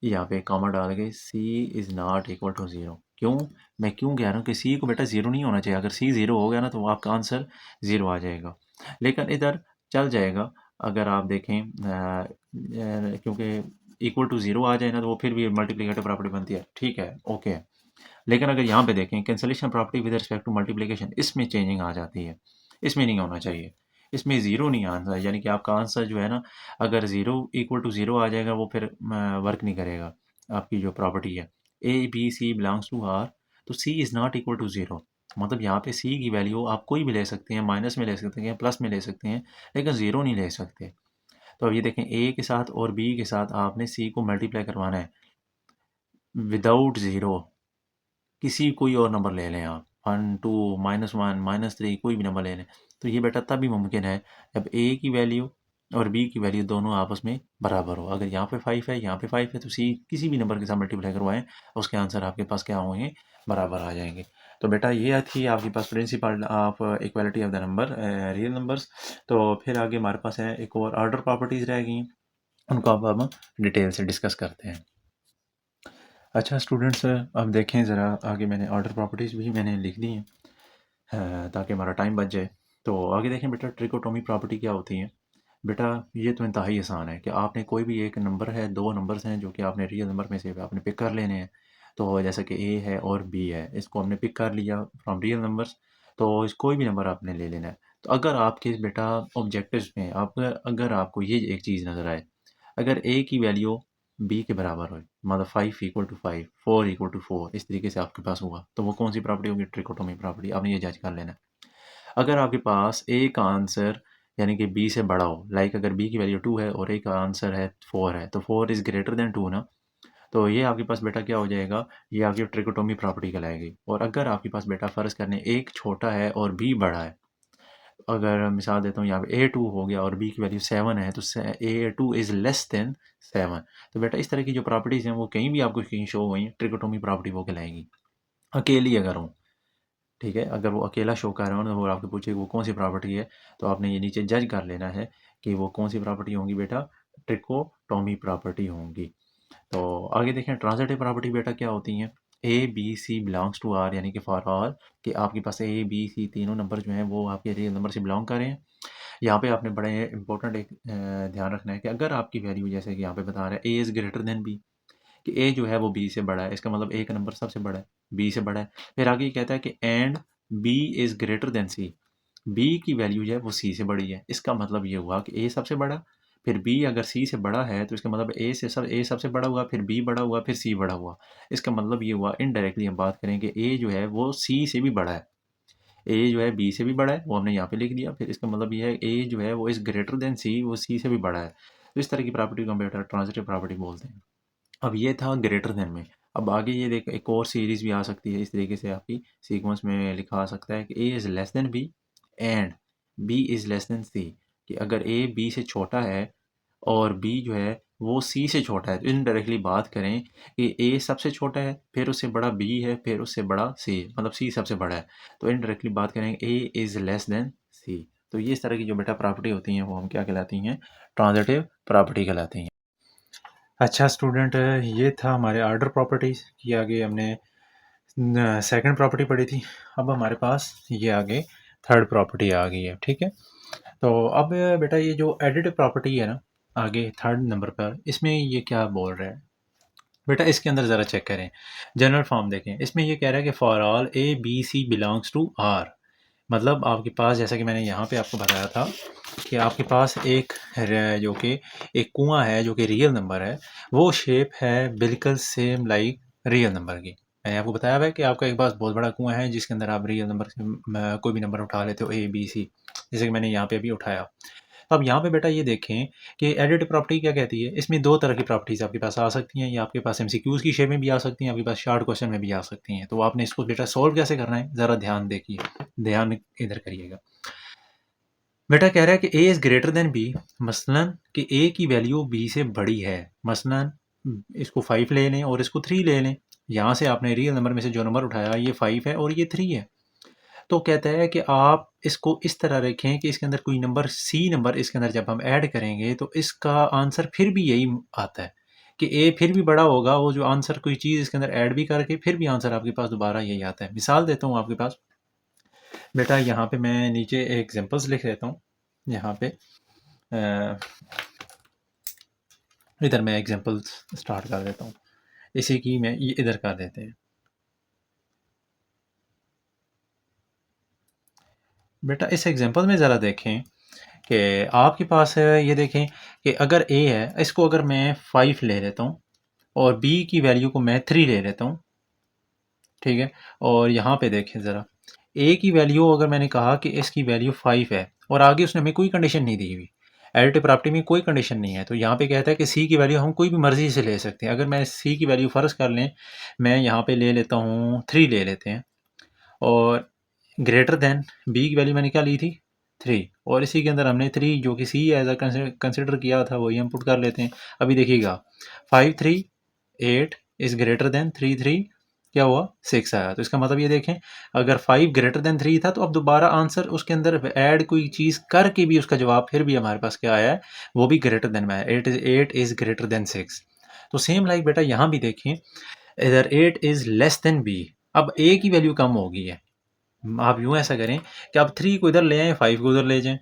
यहाँ पे कॉमा डाल के C is not equal to zero. क्यों, मैं क्यों कह रहा हूँ कि सी को बेटा ज़ीरो नहीं होना चाहिए। अगर सी ज़ीरो हो गया ना तो आपका आंसर ज़ीरो आ जाएगा, लेकिन इधर चल जाएगा अगर आप देखें, क्योंकि इक्वल टू ज़ीरो आ जाए ना तो वो फिर भी मल्टीप्लिकेटिव प्रॉपर्टी बनती है, ठीक है, ओके। लेकिन अगर यहाँ पे देखें cancellation property with respect to multiplication, इसमें चेंजिंग आ जाती है, इसमें नहीं होना चाहिए, इसमें ज़ीरो नहीं आना चाहिए। यानी कि आपका आंसर जो है ना, अगर ज़ीरो इक्वल टू ज़ीरो आ जाएगा वो फिर वर्क नहीं करेगा। आपकी जो प्रॉपर्टी है A B C belongs to R, तो C is not equal to zero, मतलब यहाँ पे सी की वैल्यू आप कोई भी ले सकते हैं, माइनस में ले सकते हैं, प्लस में ले सकते हैं, लेकिन ज़ीरो नहीं ले सकते। तो अब ये देखें ए के साथ और बी के साथ आपने सी को मल्टीप्लाई करवाना है विदाउट ज़ीरो। किसी कोई और नंबर ले लें आप, 1 2 -1 -3 कोई भी नंबर ले लें, तो ये बेटा तभी मुमकिन है जब ए की वैल्यू और बी की वैल्यू दोनों आपस में बराबर हो। अगर यहाँ पे 5 है, यहाँ पे 5 है, तो सी किसी भी नंबर के साथ मल्टीप्लाई करवाएं, उसके आंसर आपके पास क्या होंगे, बराबर आ जाएंगे। तो बेटा ये थी आपके पास principle of equality of the number, real numbers. तो फिर आगे हमारे पास है एक और ऑर्डर प्रॉपर्टीज़ रह गई, उनको अब हम डिटेल से डिस्कस करते हैं। अच्छा स्टूडेंट्स, अब देखें ज़रा आगे, मैंने ऑर्डर प्रॉपर्टीज़ भी मैंने लिख दी हैं ताकि हमारा टाइम बच जाए। तो आगे देखें बेटा ट्रिकोटोमी प्रॉपर्टी क्या होती है। बेटा ये तो इंतहाई आसान है कि आपने कोई भी एक नंबर है, दो नंबर्स हैं जो कि आपने रियल नंबर में से आपने पिक कर लेने हैं। तो जैसा कि ए है और बी है, इसको हमने पिक कर लिया फ्रॉम रियल नंबर्स, तो इस कोई भी नंबर आपने ले लेना है। तो अगर आपके बेटा ऑब्जेक्टिव्स में आप अगर आपको ये एक चीज़ नज़र आए, अगर ए की वैल्यू बी के बराबर हो, मतलब 5 इक्वल टू 5, 4 इक्वल टू 4, इस तरीके से आपके पास हुआ, तो वो कौन सी प्रॉपर्टी होगी, ट्रिकोटोमी प्रॉपर्टी। आपने ये जज कर लेना है। अगर आपके पास ए का आंसर यानी कि बी से बड़ा हो, लाइक अगर बी की वैल्यू 2 है और ए का आंसर है 4 है, तो 4 इज़ ग्रेटर देन 2 ना, तो ये आपके पास बेटा क्या हो जाएगा, ये आपकी ट्रिकोटोमी प्रॉपर्टी कहलाएगी। और अगर आपके पास बेटा फ़र्ज़ करने एक छोटा है और बी बड़ा है, अगर मिसाल देता हूँ यहाँ पे A2 हो गया और B की वैल्यू 7 है, तो A2 इज़ लेस देन 7। तो बेटा इस तरह की जो प्रॉपर्टीज़ हैं वो कहीं भी आपको कहीं शो हुई, ट्रिकोटोमी प्रॉपर्टी वो कहलाएगी। अकेली अगर हो, ठीक है, अगर वो अकेला शो कर रहा हो ना और आपको पूछे वो कौन सी प्रॉपर्टी है, तो आपने ये नीचे जज कर लेना है कि वो कौन सी प्रॉपर्टी होंगी बेटा, ट्रिकोटोमी प्रॉपर्टी होंगी। तो आगे देखें ट्रांजिटिव प्रॉपर्टी बेटा क्या होती हैं। A B C belongs to R, यानी कि फॉर ऑल कि आपके पास ए बी सी तीनों नंबर जो हैं वो आपके रियल नंबर से बिलोंग कर रहे हैं। यहाँ पे आपने बड़े इंपॉर्टेंट एक ध्यान रखना है कि अगर आपकी वैल्यू जैसे कि यहाँ पे बता रहा है A is greater than B, कि ए जो है वो बी से बड़ा है, इसका मतलब ए का नंबर सबसे बड़ा है, बी से बड़ा है। फिर आगे ये कहता है कि and B is greater than C, B की वैल्यू जो है वो सी से बड़ी है। इसका मतलब ये हुआ कि ए सबसे बड़ा, फिर बी अगर सी से बड़ा है तो इसका मतलब ए सबसे बड़ा हुआ, फिर बी बड़ा हुआ, फिर सी बड़ा हुआ। इसका मतलब ये हुआ, इनडायरेक्टली हम बात करें कि ए जो है वो सी से भी बड़ा है, ए जो है बी से भी बड़ा है, वो हमने यहाँ पे लिख दिया। फिर इसका मतलब ये है ए जो है वो इज़ ग्रेटर देन सी, वो सी से भी बड़ा है। तो इस तरह की प्रॉपर्टी को हम बेटा ट्रांजिटिव प्रॉपर्टी बोलते हैं। अब ये था ग्रेटर देन में। अब आगे ये देख एक और सीरीज़ भी आ सकती है, इस तरीके से आपकी सीक्वेंस में लिखा आ सकता है कि A is less than B and B is less than C, कि अगर ए बी से छोटा है और बी जो है वो सी से छोटा है, तो इनडायरेक्टली बात करें कि ए सबसे छोटा है, फिर उससे बड़ा बी है, फिर उससे बड़ा सी, मतलब सी सबसे बड़ा है, तो इनडायरेक्टली बात करेंगे ए इज़ लेस देन सी। तो ये इस तरह की जो बेटा प्रॉपर्टी होती हैं वो हम क्या कहलाती हैं, ट्रांजिटिव प्रॉपर्टी कहलाती हैं। अच्छा स्टूडेंट, ये था हमारे ऑर्डर प्रॉपर्टीज़ की। आगे हमने सेकंड प्रॉपर्टी पढ़ी थी, अब हमारे पास ये आगे थर्ड प्रॉपर्टी आ गई है, ठीक है। तो अब बेटा ये जो एडिटिव प्रॉपर्टी है ना, आगे थर्ड नंबर पर, इसमें ये क्या बोल रहा है बेटा, इसके अंदर ज़रा चेक करें, जनरल फॉर्म देखें। इसमें ये कह रहा है कि for all A B C belongs to R, मतलब आपके पास जैसा कि मैंने यहाँ पे आपको बताया था कि आपके पास एक जो कि एक कुआं है जो कि रियल नंबर है, वो शेप है बिल्कुल सेम लाइक रियल नंबर की, मैंने आपको बताया हुआ है कि आपका एक पास बहुत बड़ा कुआं है जिसके अंदर आप रियल नंबर से कोई भी नंबर उठा लेते हो, ए बी सी, जैसे कि मैंने यहाँ पे अभी उठाया। तो अब यहाँ पे बेटा ये देखें कि एडिटिव प्रॉपर्टी क्या कहती है। इसमें दो तरह की प्रॉपर्टीज़ आपके पास आ सकती हैं, या आपके पास एमसीक्यूज़ की शेप में भी आ सकती हैं, आपके पास शॉर्ट क्वेश्चन में भी आ सकती हैं। तो आपने इसको बेटा सॉल्व कैसे करना है, ज़रा ध्यान देखिए, ध्यान इधर करिएगा। बेटा कह रहा है कि A is greater than B, मसलन कि ए की वैल्यू बी से बड़ी है। मसलन इसको 5 ले लें और इसको 3 ले लें। यहाँ से आपने रियल नंबर में से जो नंबर उठाया ये 5 है और ये 3 है। तो कहता है कि आप इसको इस तरह रखें कि इसके अंदर कोई नंबर सी नंबर इसके अंदर जब हम ऐड करेंगे तो इसका आंसर फिर भी यही आता है कि ए फिर भी बड़ा होगा। वो जो आंसर कोई चीज़ इसके अंदर ऐड भी करके फिर भी आंसर आपके पास दोबारा यही आता है। मिसाल देता हूँ आपके पास बेटा, यहाँ पे मैं नीचे एग्जांपल्स लिख देता हूँ। यहाँ पे इधर मैं एग्जांपल्स स्टार्ट कर देता हूँ। इसी की मैं ये इधर कर देते हैं। बेटा इस एग्जांपल में ज़रा देखें कि आपके पास है, ये देखें कि अगर ए है, इसको अगर मैं 5 ले लेता हूँ और बी की वैल्यू को मैं 3 ले लेता हूँ, ठीक है। और यहाँ पे देखें ज़रा, ए की वैल्यू अगर मैंने कहा कि इसकी वैल्यू 5 है और आगे उसने हमें कोई कंडीशन नहीं दी हुई, एडिटिव प्रॉपर्टी में कोई कंडीशन नहीं है, तो यहाँ पे कहता है कि सी की वैल्यू हम कोई भी मर्जी से ले सकते हैं। अगर मैं सी की वैल्यू फ़र्ज़ कर लें, मैं यहाँ पे ले लेता हूँ 3 ले लेते हैं, और ग्रेटर देन बी की वैल्यू मैंने क्या ली थी 3, और इसी के अंदर हमने 3 जो कि सी एज अ कंसिडर किया था वही हम पुट कर लेते हैं। अभी देखिएगा 5 3 8 इज़ ग्रेटर देन 3 3 क्या हुआ 6 आया। तो इसका मतलब ये देखें, अगर 5 ग्रेटर देन 3 था तो अब दोबारा आंसर उसके अंदर ऐड कोई चीज़ करके भी उसका जवाब फिर भी हमारे पास क्या आया है, वो भी ग्रेटर देन में आया। 8 इज़ ग्रेटर देन 6। तो सेम लाइक बेटा यहाँ भी देखें, इधर 8 इज़ लेस देन बी। अब ए की वैल्यू कम हो गई है, आप यूँ ऐसा करें कि आप 3 को इधर ले आएँ, 5 को उधर ले जाएँ।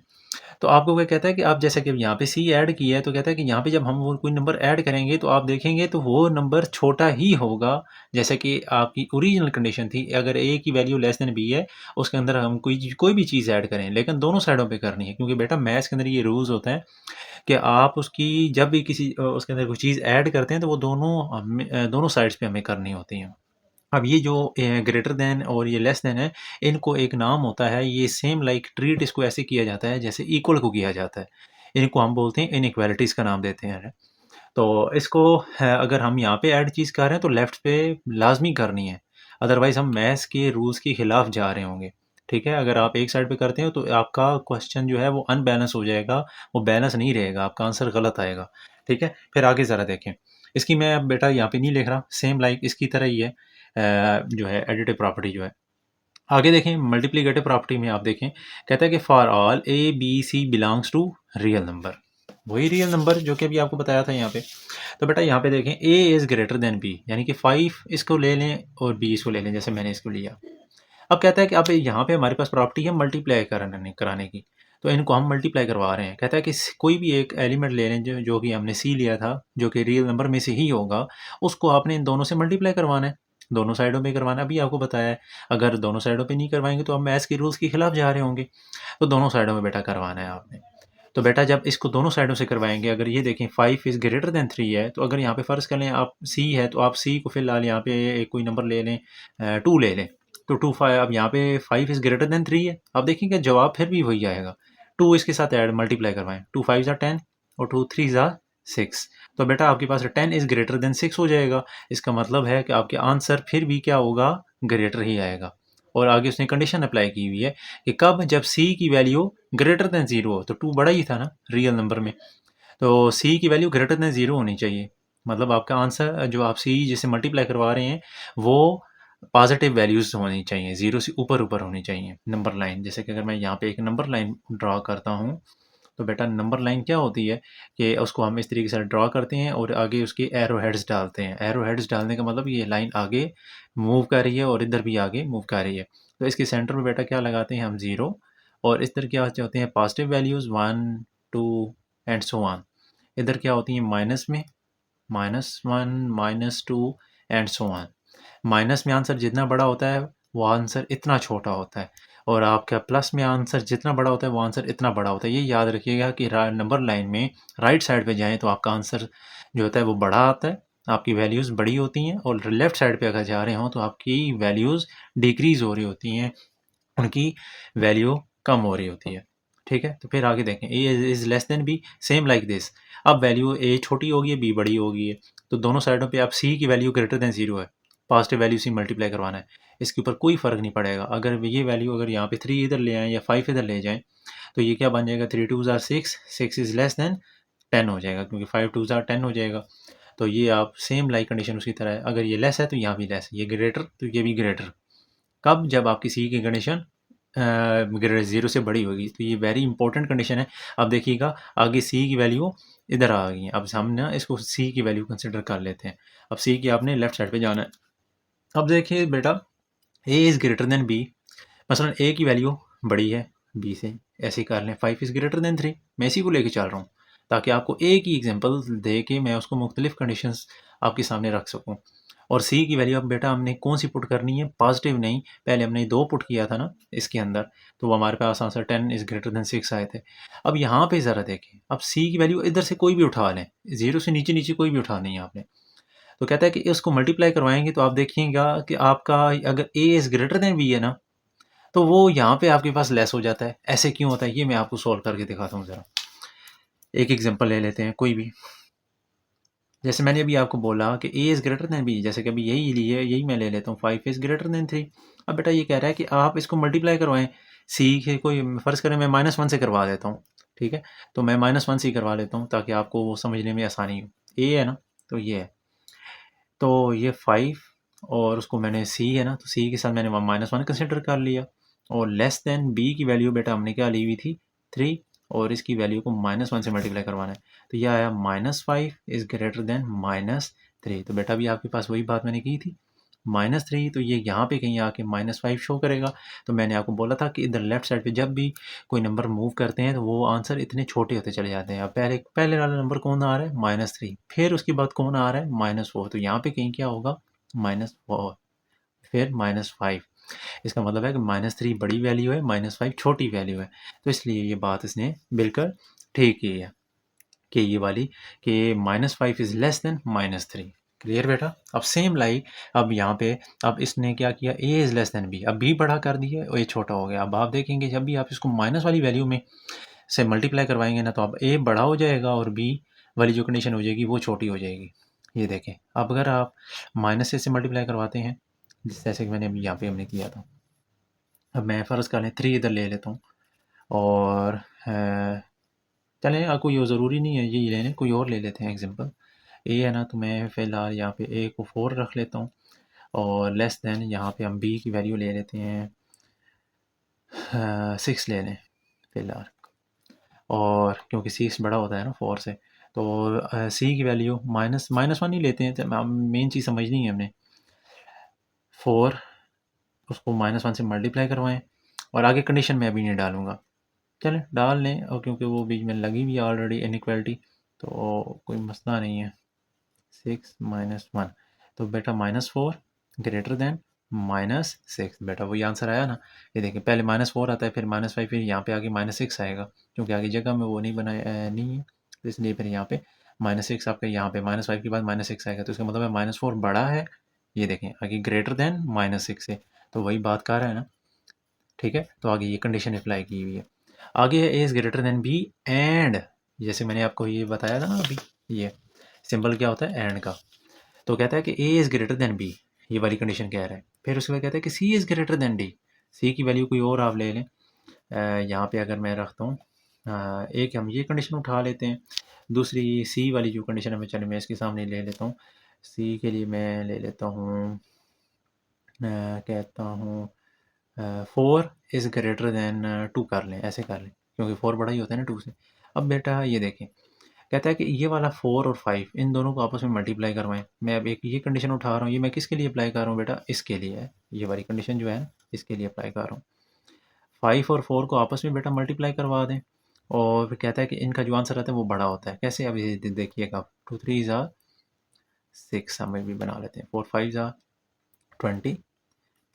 तो आपको क्या कहता है कि आप जैसे कि यहाँ पे सी ऐड किया है, तो कहता है कि यहाँ पे जब हम वो कोई नंबर ऐड करेंगे तो आप देखेंगे तो वो नंबर छोटा ही होगा, जैसे कि आपकी ओरिजिनल कंडीशन थी। अगर ए की वैल्यू लेस देन बी है, उसके अंदर हम कोई भी चीज़ ऐड करें, लेकिन दोनों साइडों पे करनी है, क्योंकि बेटा मैथ्स के अंदर ये रूल्स होते हैं कि आप उसकी जब भी किसी उसके अंदर कोई चीज़ ऐड करते हैं तो वो दोनों साइड्स पे हमें करनी होती हैं। अब ये जो ग्रेटर देन और ये लेस देन है, इनको एक नाम होता है, ये सेम लाइक ट्रीट इसको ऐसे किया जाता है जैसे इक्वल को किया जाता है। इनको हम बोलते हैं इनइक्वालिटीज़ का नाम देते हैं। तो इसको अगर हम यहाँ पे ऐड चीज़ कर रहे हैं तो लेफ्ट पे लाज़मी करनी है, अदरवाइज़ हम मैथ्स के रूल्स के खिलाफ जा रहे होंगे। ठीक है, अगर आप एक साइड पे करते हो तो आपका क्वेश्चन जो है वो अनबैलेंस हो जाएगा, वो बैलेंस नहीं रहेगा, आपका आंसर गलत आएगा। ठीक है, फिर आगे ज़रा देखें। इसकी मैं अब बेटा यहाँ पे नहीं लिख रहा, सेम लाइक इसकी तरह ही है जो है एडिटिव प्रॉपर्टी जो है। आगे देखें मल्टीप्लिकेटिव प्रॉपर्टी में आप देखें, कहता है कि for all A B C belongs to real number, वही रियल नंबर जो कि अभी आपको बताया था यहाँ पे। तो बेटा यहाँ पे देखें A is greater than B, यानी कि 5 इसको ले लें और बी इसको ले लें, जैसे मैंने इसको लिया। अब कहता है कि अब यहाँ पे हमारे पास प्रॉपर्टी है मल्टीप्लाई कराने की, तो इनको हम मल्टीप्लाई करवा रहे हैं। कहता है कि कोई भी एक एलिमेंट ले लें जो कि हमने सी लिया था, जो कि रियल नंबर में से ही होगा, उसको आपने इन दोनों से मल्टीप्लाई करवाना है, दोनों साइडों पे करवाना है। अभी आपको बताया है, अगर दोनों साइडों पे नहीं करवाएंगे तो आप मैथ्स के रूल्स के खिलाफ जा रहे होंगे। तो दोनों साइडों में बेटा करवाना है आपने। तो बेटा जब इसको दोनों साइडों से करवाएंगे, अगर ये देखें 5 इज़ ग्रेटर देन 3 है, तो अगर यहाँ पे फ़र्ज़ कर लें आप सी है, तो आप सी को फिलहाल यहाँ पे एक कोई नंबर ले लें, 2 ले लें। तो 2 5, अब यहाँ पे 5 इज़ ग्रेटर देन 3 है, आप देखेंगे जवाब फिर भी वही आएगा। 2 इसके साथ ऐड मल्टीप्लाई करवाएं, 2 5 ज़ा 10 और 2 3 ज़ा 6। तो बेटा आपके पास 10 इज़ ग्रेटर देन 6 हो जाएगा। इसका मतलब है कि आपके आंसर फिर भी क्या होगा, ग्रेटर ही आएगा। और आगे उसने कंडीशन अप्लाई की हुई है कि कब, जब सी की वैल्यू ग्रेटर देन 0 हो। तो 2 बड़ा ही था ना रियल नंबर में, तो सी की वैल्यू ग्रेटर देन 0 होनी चाहिए। मतलब आपका आंसर जो आप सी जिसे मल्टीप्लाई करवा रहे हैं वो पॉजिटिव वैल्यूज़ होनी चाहिए, 0 से ऊपर ऊपर होनी चाहिए नंबर लाइन। जैसे कि अगर मैं यहाँ पे एक नंबर लाइन ड्रा करता हूँ, तो बेटा नंबर लाइन क्या होती है कि उसको हम इस तरीके से ड्रा करते हैं और आगे उसके एरो हेड्स डालते हैं। एरो हेड्स डालने का मतलब ये लाइन आगे मूव कर रही है और इधर भी आगे मूव कर रही है। तो इसके सेंटर में बेटा क्या लगाते हैं हम, 0, और इस तरह क्या होते हैं positive values 1 2 and so on. इधर क्या होती है माइनस में -1 -2 एंड सो ऑन। माइनस में आंसर जितना बड़ा होता है वो आंसर इतना छोटा होता है, और आपका प्लस में आंसर जितना बड़ा होता है वो आंसर इतना बड़ा होता है। ये याद रखिएगा कि नंबर लाइन में राइट साइड पे जाएं तो आपका आंसर जो होता है वो बड़ा आता है, आपकी वैल्यूज़ बड़ी होती हैं, और लेफ़्ट साइड पे अगर जा रहे हों तो आपकी वैल्यूज़ डिक्रीज़ हो रही होती हैं, उनकी वैल्यू कम हो रही होती है। ठीक है, तो फिर आगे देखें, A is less than B, same like this. अब वैल्यू ए छोटी होगी है, बी बड़ी होगी है, तो दोनों साइडों पे आप सी की वैल्यू ग्रेटर देन 0 है, पॉजिटिव वैल्यू से मल्टीप्लाई करवाना है। इसके ऊपर कोई फ़र्क नहीं पड़ेगा। अगर ये वैल्यू अगर यहाँ पे 3 इधर ले आएँ या 5 इधर ले जाएँ, तो ये क्या बन जाएगा, 3 2s are 6, 6 is less then 10 हो जाएगा, क्योंकि 5 2s आर 10 हो जाएगा। तो ये आप सेम लाइक कंडीशन उसकी तरह है। अगर ये लेस है तो यहाँ भी लेस, ये ग्रेटर तो ये भी ग्रेटर। कब? जब आपकी सी की कंडीशन ग्रेटर 0 से बड़ी होगी। तो ये वेरी इंपॉर्टेंट कंडीशन है। अब देखिएगा आगे सी की वैल्यू इधर आ गई है। अब हम ना इसको सी की वैल्यू कंसिडर कर लेते हैं। अब सी की आपने लेफ्ट साइड पे जाना है। अब देखिए बेटा, A is greater than B. मसलन ए की वैल्यू बड़ी है बी से, ऐसे ही कर लें। 5 इज़ ग्रेटर देन 3, मैं इसी को लेके चल रहा हूँ ताकि आपको एक ही एग्जांपल दे के मैं उसको मुख्तलिफ कंडीशंस आपके सामने रख सकूँ। और सी की वैल्यू अब बेटा हमने कौन सी पुट करनी है, पॉजिटिव नहीं। पहले हमने 2 पुट किया था ना इसके अंदर, तो वो हमारे पास आंसर 10 इज़ ग्रेटर देन 6 आए थे। अब यहाँ पे ज़रा देखें, अब सी की वैल्यू इधर से कोई भी उठा लें, 0 से नीचे नीचे कोई भी उठानी है आपने। तो कहता है कि इसको मल्टीप्लाई करवाएंगे तो आप देखिएगा कि आपका अगर A is greater than B है ना, तो वो यहाँ पे आपके पास लेस हो जाता है। ऐसे क्यों होता है, ये मैं आपको सॉल्व करके दिखाता हूँ ज़रा। एक एग्जांपल ले लेते हैं कोई भी। जैसे मैंने अभी आपको बोला कि A is greater than B, जैसे कि अभी यही लिए, यही मैं ले लेता हूँ, 5 इज़ ग्रेटर देन 3। अब बेटा ये कह रहा है कि आप इसको मल्टीप्लाई करवाएं। सी के कोई फ़र्ज़ करें मैं -1 से करवा देता हूँ, ठीक है? तो मैं -1 से ही करवा लेता हूँ ताकि आपको वो समझने में आसानी हो। ए है ना, तो ये है। तो ये 5 और उसको मैंने सी है ना, तो सी के साथ मैंने -1 कंसिडर कर लिया, और लेस देन बी की वैल्यू बेटा हमने क्या ली हुई थी, 3, और इसकी वैल्यू को -1 से मल्टीप्लाई करवाना है। तो यह आया -5 इज़ ग्रेटर देन -3। तो बेटा भी आपके पास वही बात मैंने की थी, -3, तो ये यहाँ पे कहीं आके -5 शो करेगा। तो मैंने आपको बोला था कि इधर लेफ्ट साइड पे जब भी कोई नंबर मूव करते हैं तो वो आंसर इतने छोटे होते चले जाते हैं। अब पहले पहले वाला नंबर कौन आ रहा है, -3, फिर उसके बाद कौन आ रहा है, -4, तो यहाँ पे कहीं क्या होगा, -4, फिर -5। इसका मतलब है कि -3 बड़ी वैल्यू है, -5 छोटी वैल्यू है। तो इसलिए ये बात इसने बिल्कुल ठीक की है कि ये वाली कि -5 इज़ लेस देन -3। क्लियर बेटा? अब सेम लाइक अब यहाँ पे अब इसने क्या किया, A is less than B, अब बी बड़ा कर दिया और ये छोटा हो गया। अब आप देखेंगे जब भी आप इसको माइनस वाली वैल्यू में से मल्टीप्लाई करवाएंगे ना, तो अब ए बड़ा हो जाएगा और बी वाली जो कंडीशन हो जाएगी वो छोटी हो जाएगी। ये देखें, अब अगर आप माइनस से मल्टीप्लाई करवाते हैं, जैसे कि मैंने अभी यहाँ पे हमने किया था। अब मैं फ़र्ज़ कर लें 3 इधर ले लेता हूँ, और चलें कोई और ज़रूरी नहीं है यही ले लें, कोई और ले लेते हैं एग्जांपल। ए है ना, तो मैं फ़िलहाल यहाँ पे ए को 4 रख लेता हूँ, और लेस देन यहाँ पे हम बी की वैल्यू ले लेते हैं 6 ले लें फ़िलहाल, और क्योंकि 6 बड़ा होता है ना 4 से, तो सी की वैल्यू -1 ही लेते हैं। तो मेन चीज़ समझनी है हमने, 4 उसको -1 से मल्टीप्लाई करवाएं, और आगे कंडीशन मैं अभी नहीं डालूंगा। चलें डाल लें, और क्योंकि वो बीच में लगी हुई है ऑलरेडी इनइक्वालिटी, तो कोई मसला नहीं है। 6 -1, तो बेटा -4 ग्रेटर देन -6, बेटा वही आंसर आया ना। ये देखिए पहले -4 आता है, फिर -5, फिर यहाँ पे आगे -6 आएगा, क्योंकि आगे जगह में वो नहीं बनाया नहीं है, तो इसलिए फिर यहाँ पे -6 आपका, यहाँ पे -5 के बाद -6 आएगा, तो इसका मतलब है -4 बड़ा है। ये देखें आगे ग्रेटर देन -6 है, तो वही बात कर रहा है ना। ठीक है, तो आगे ये कंडीशन अप्लाई की हुई है। आगे है A is greater than B and, जैसे मैंने आपको ये बताया था ना अभी, ये सिंबल क्या होता है, एंड का। तो कहता है कि A is greater than B, ये वाली कंडीशन कह रहा है। फिर उसके बाद कहता है कि सी इज़ ग्रेटर देन डी, सी की वैल्यू कोई और आप ले लें। यहाँ पे अगर मैं रखता हूँ, एक हम ये कंडीशन उठा लेते हैं, दूसरी सी वाली जो कंडीशन है, मैं चलिए मैं इसके सामने ले लेता हूँ। सी के लिए मैं ले लेता हूँ, कहता हूँ 4 इज़ ग्रेटर देन 2 कर लें, ऐसे कर लें, क्योंकि 4 बड़ा ही होता है ना 2 से। अब बेटा ये देखें, कहता है कि ये वाला 4 और 5 इन दोनों को आपस में मल्टीप्लाई करवाएं। मैं अब एक ये कंडीशन उठा रहा हूँ, ये मैं किसके लिए अप्लाई कर रहा हूँ बेटा, इसके लिए है, ये वाली कंडीशन जो है ना, इसके लिए अप्लाई कर रहा हूँ। 5 और 4 को आपस में बेटा मल्टीप्लाई करवा दें, और फिर कहता है कि इनका जो आंसर आता है वो बड़ा होता है। कैसे, अब ये देखिएगा, 2 3 ज़ा 6 हमें भी बना लेते हैं, 4 5 ज़ा 20,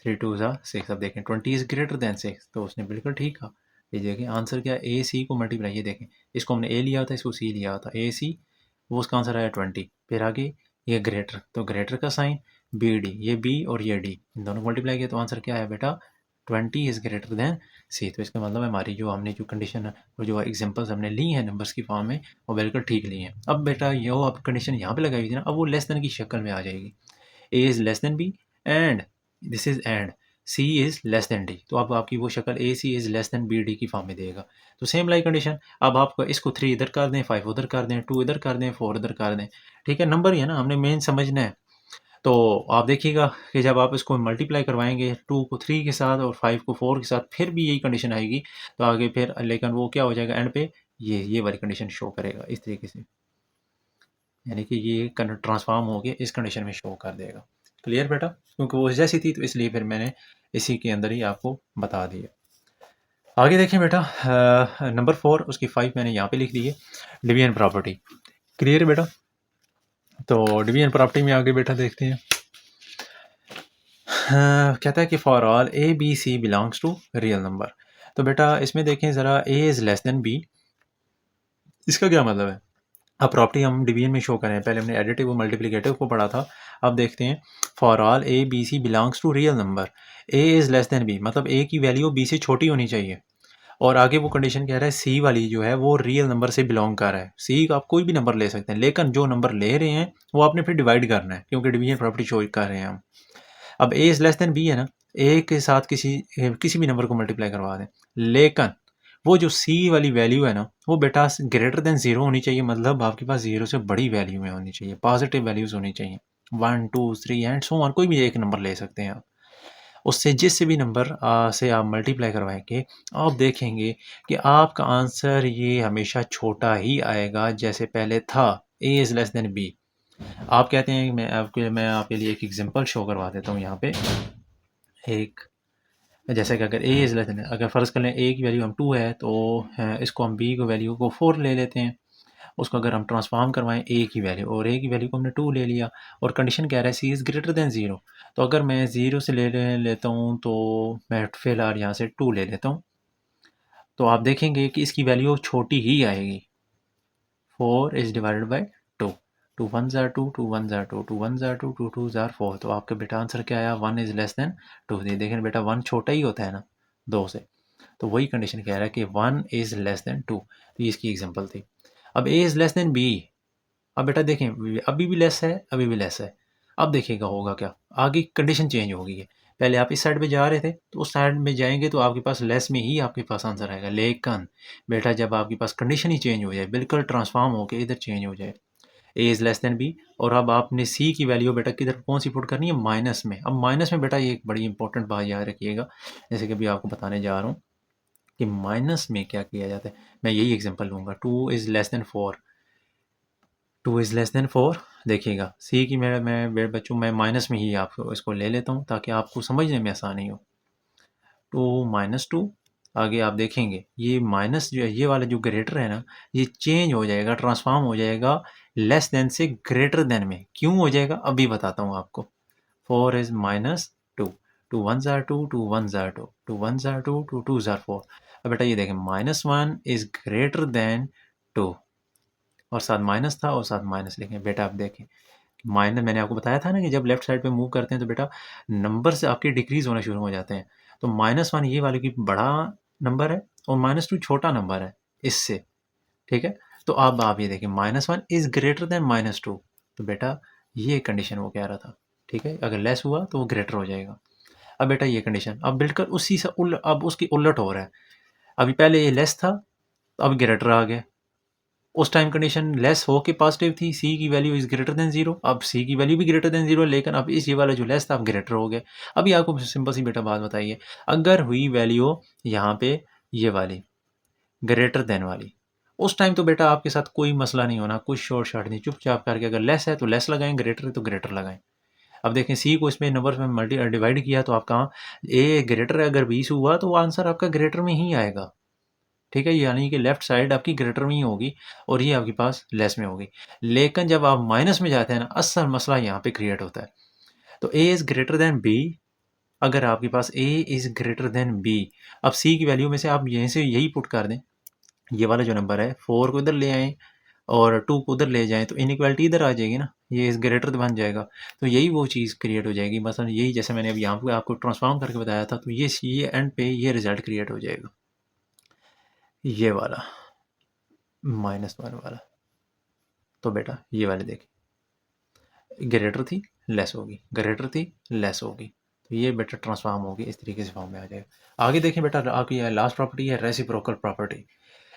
3 2 ज़ा 6। अब देखें 20 इज़ ग्रेटर देन 6, तो उसने बिल्कुल ठीक कहा। ये देखें आंसर क्या, ए सी को मल्टीप्लाई, ये देखें इसको हमने ए लिया था, इसको सी लिया था, ए सी, वो उसका आंसर आया 20। फिर आगे ये ग्रेटर, तो ग्रेटर का साइन बी डी, ये बी और ये डी, इन दोनों को मल्टीप्लाई किया तो आंसर क्या है बेटा, 20 इज़ ग्रेटर देन सी। तो इसका मतलब है हमारी जो हमने जो कंडीशन और जो एग्जांपल्स हमने ली हैं नंबर्स की फॉर्म में, वो बिल्कुल ठीक ली हैं। अब बेटा ये अब कंडीशन यहाँ पे लगाई हुई थी ना, अब वो लेस देन की शक्ल में आ जाएगी। A is less than B and this is and C is less than D, तो अब आपकी वो शक्ल A C is less than B D की फॉर्म में देगा। तो सेम लाइक कंडीशन, अब आप इसको 3 इधर कर दें, 5 उधर कर दें, 2 इधर कर दें, 4 इधर कर दें, ठीक है, नंबर ही है ना, हमने मेन समझना है। तो आप देखिएगा कि जब आप इसको मल्टीप्लाई करवाएंगे 2 को 3 के साथ और 5 को 4 के साथ, फिर भी यही कंडीशन आएगी, तो आगे फिर लेकिन वो क्या हो जाएगा एंड पे, ये वाली कंडीशन शो करेगा इस तरीके से, यानी कि ये ट्रांसफॉर्म हो गया इस कंडीशन में शो कर देगा। क्लियर बेटा, क्योंकि वो जैसी थी तो इसलिए फिर मैंने इसी के अंदर ही आपको बता दिया। आगे देखें बेटा, नंबर 4 उसकी 5 मैंने यहाँ पे लिख दी है, डिवीजन प्रॉपर्टी। क्लियर है बेटा, तो डिवीजन प्रॉपर्टी में आगे बेटा देखते हैं। कहता है कि for all A B C belongs to real number. तो बेटा इसमें देखें ज़रा, A is less than B, इसका क्या मतलब है। अब प्रॉपर्टी हम डिवीजन में शो करें, पहले हमने एडिटिव और मल्टीप्लिकेटिव को पढ़ा था। अब देखते हैं, for all A B C belongs to real number, A is less than B, मतलब ए की वैल्यू बी से छोटी होनी चाहिए। और आगे वो कंडीशन कह रहा है सी वाली जो है वो रियल नंबर से बिलोंग कर रहा है। सी का आप कोई भी नंबर ले सकते हैं, लेकिन जो नंबर ले रहे हैं वो आपने फिर डिवाइड करना है, क्योंकि डिवीजन प्रॉपर्टी शो कर रहे हैं हम। अब A is less than B है ना, ए के साथ किसी भी नंबर को मल्टीप्लाई करवा दें, लेकिन वो जो सी वाली वैल्यू है ना, वो बेटा ग्रेटर देन ज़ीरो होनी चाहिए, मतलब आपके पास ज़ीरो से बड़ी वैल्यू में होनी चाहिए, पॉजिटिव वैल्यूज़ होनी चाहिए, 1 2 3 एंड सो ऑन, कोई भी एक नंबर ले सकते हैं आप। उससे जिस भी नंबर से आप मल्टीप्लाई करवाएंगे, आप देखेंगे कि आपका आंसर ये हमेशा छोटा ही आएगा जैसे पहले था, A is less than B. आप कहते हैं कि मैं आपके लिए एक एग्जांपल शो करवा देता हूँ यहाँ पे। एक, जैसे कि अगर ए इज़ लेस देन, अगर फ़र्ज़ कर लें ए की वैल्यू हम 2 है, तो इसको हम बी को वैल्यू को 4 ले लेते हैं। उसको अगर हम ट्रांसफॉर्म करवाएं ए की वैल्यू, और ए की वैल्यू को हमने 2 ले लिया, और कंडीशन कह रहा है C is greater than zero, तो अगर मैं ज़ीरो से लेता हूँ तो मैं फिलहाल यहाँ से 2 ले लेता हूँ, तो आप देखेंगे कि इसकी वैल्यू छोटी ही आएगी। 4 इज़ डिवाइडेड बाई 2, 2 1 ज़ार 2, 2 1 ज़ार 2, 2 1 ज़ार 2, 2 2 ज़ार 4, तो आपका बेटा आंसर क्या आया, 1 इज़ लेस देन 2। देखें बेटा 1 छोटा ही होता है ना 2 से, तो वही कंडीशन कह रहा है कि 1 इज़ लेस देन 2, तो ये इसकी एग्जांपल थी। अब A is less than B, अब बेटा देखें अभी भी लेस है, अभी भी लेस है। अब देखिएगा होगा क्या, आगे कंडीशन चेंज हो गई है। पहले आप इस साइड पे जा रहे थे, तो उस साइड में जाएंगे तो आपके पास लेस में ही आपके पास आंसर आएगा, लेकिन बेटा जब आपके पास कंडीशन ही चेंज हो जाए, बिल्कुल ट्रांसफॉर्म होकर इधर चेंज हो जाए, A is less than B, और अब आपने सी की वैल्यू बेटा किधर कौन सी पुट करनी है, माइनस में। अब माइनस में बेटा ये एक बड़ी इंपॉर्टेंट बात याद रखिएगा, जैसे कि अभी आपको बताने जा रहा हूँ कि माइनस में क्या किया जाता है। मैं यही एग्जांपल लूँगा, 2 is less then 4, 2 is less then 4, देखिएगा सी की मैं बच्चों मैं माइनस में ही आपको इसको ले लेता हूँ ताकि आपको समझने में आसानी हो। 2 माइनस 2, आगे आप देखेंगे ये माइनस जो है, ये वाला जो ग्रेटर है ना, ये चेंज हो जाएगा, ट्रांसफॉर्म हो जाएगा लेस देन से ग्रेटर देन में। क्यों हो जाएगा अभी बताता हूँ आपको। 4 इज़ माइनस 2, 2 1 ज़ार 2, 2 1 ज़ार 2, 2 1 ज़ार 2, 2 2 ज़ार 4। अब बेटा ये देखें, -1 इज़ ग्रेटर देन 2, और साथ माइनस था और साथ माइनस लिखें। बेटा आप देखें, माइनस मैंने आपको बताया था ना कि जब लेफ्ट साइड पे मूव करते हैं तो बेटा नंबर से आपके डिक्रीज होना शुरू हो जाते हैं। तो -1 ये वाले की बड़ा नंबर है और -2 छोटा नंबर है इससे, ठीक है। तो अब आप ये देखिए, -1 इज़ ग्रेटर देन -2, तो बेटा ये कंडीशन वो कह रहा था, ठीक है। अगर लेस हुआ तो वो ग्रेटर हो जाएगा। अब बेटा ये कंडीशन अब बिल्कुल उसी से अब उसकी उलट हो रहा है। अभी पहले ये लेस था, अब ग्रेटर आ गया। उस टाइम कंडीशन लेस हो के पॉजिटिव थी, सी की value is greater than zero, अब सी की वैल्यू भी ग्रेटर देन जीरो, लेकिन अब इस ये वाला जो लेस था अब ग्रेटर हो गया। अभी आपको सिंपल सी बेटा बात बताइए, अगर हुई वैल्यू यहाँ पे ये वाली ग्रेटर देन वाली, उस टाइम तो बेटा आपके साथ कोई मसला नहीं होना, कुछ शॉर्ट शॉर्ट नहीं, चुपचाप करके अगर लेस है तो लेस लगाएं, ग्रेटर है तो ग्रेटर लगाएं। अब देखें सी को इसमें नंबर में मल्टी डिवाइड किया तो आप कहाँ, ए ग्रेटर है अगर 20 हुआ तो वो आंसर आपका ग्रेटर में ही आएगा, ठीक है। यानी कि लेफ्ट साइड आपकी ग्रेटर में ही होगी और ये आपके पास लेस में होगी। लेकिन जब आप माइनस में जाते हैं ना, असल मसला यहाँ पे क्रिएट होता है। तो A is greater than B, अगर आपके पास A is greater than B, अब सी की वैल्यू में से आप यहीं से यही पुट कर दें, ये वाला जो नंबर है 4 को इधर ले आएँ और 2 को उधर ले जाएं, तो इनइक्वालिटी इधर आ जाएगी ना, ये इस ग्रेटर बन जाएगा, तो यही वो चीज़ क्रिएट हो जाएगी। मसलन यही जैसे मैंने अभी यहाँ पे आपको ट्रांसफॉर्म करके बताया था, तो ये एंड पे ये रिजल्ट क्रिएट हो जाएगा, ये वाला -1 वाला। तो बेटा ये वाले देखिए, ग्रेटर थी लेस होगी, ग्रेटर थी लेस होगी, तो ये बेटा ट्रांसफॉर्म होगी, इस तरीके से फॉर्म में आ जाएगा। आगे देखें बेटा, आपकी लास्ट प्रॉपर्टी है रेसिप्रोकल प्रॉपर्टी।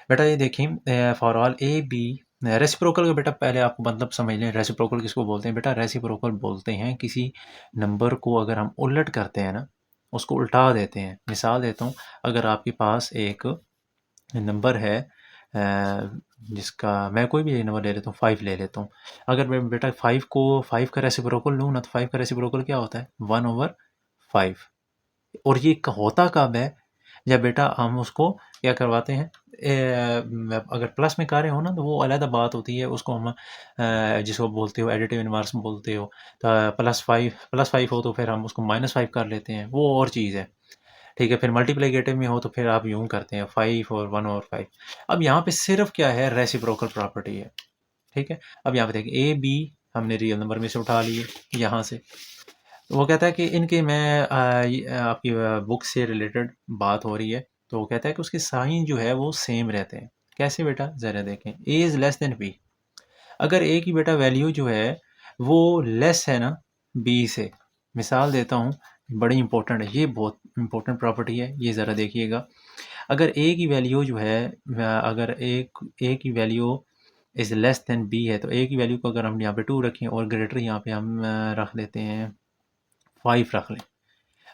बेटा ये देखें, for all A B, reciprocal का बेटा पहले आपको मतलब समझ लें, रेसिप्रोकल किसको बोलते हैं बेटा? रेसिप्रोकल बोलते हैं किसी नंबर को अगर हम उलट करते हैं ना, उसको उल्टा देते हैं। मिसाल देता हूँ, अगर आपके पास एक नंबर है जिसका मैं कोई भी नंबर ले लेता हूँ, 5 ले लेता हूँ। अगर मैं बेटा 5 को 5 का रेसिप्रोकल लूँ ना, तो 5 का रेसिप्रोकल क्या होता है? 1/5। और ये होता कब है? जब बेटा हम उसको क्या करवाते हैं, अगर प्लस में कार्य हो ना, तो वो अलग बात होती है, उसको हम जिसको बोलते हो एडिटिव इनवर्स बोलते हो। तो +5 हो तो फिर हम उसको -5 कर लेते हैं, वो और चीज़ है। ठीक है, फिर मल्टीप्लिकेटिव में हो तो फिर आप यूँ करते हैं 5 और 1/5। अब यहाँ पे सिर्फ क्या है, रेसिप्रोकल प्रॉपर्टी है। ठीक है, अब यहाँ पे देखिए ए बी हमने रियल नंबर में से उठा लिए यहाँ से। वो कहता है कि इनके मैं आपकी बुक से रिलेटेड बात हो रही है, तो वो कहता है कि उसके साइन जो है वो सेम रहते हैं। कैसे बेटा? ज़रा देखें, A is less than B. अगर ए की बेटा वैल्यू जो है वो लेस है ना बी से, मिसाल देता हूँ, बड़ी इंपॉर्टेंट है, ये बहुत इंपॉर्टेंट प्रॉपर्टी है, ये ज़रा देखिएगा। अगर ए की वैल्यू जो है, अगर ए की value is less than B है, तो ए की वैल्यू को अगर हम यहाँ पे 2 रखें और ग्रेटर यहाँ पे हम रख देते हैं 5 रख लें,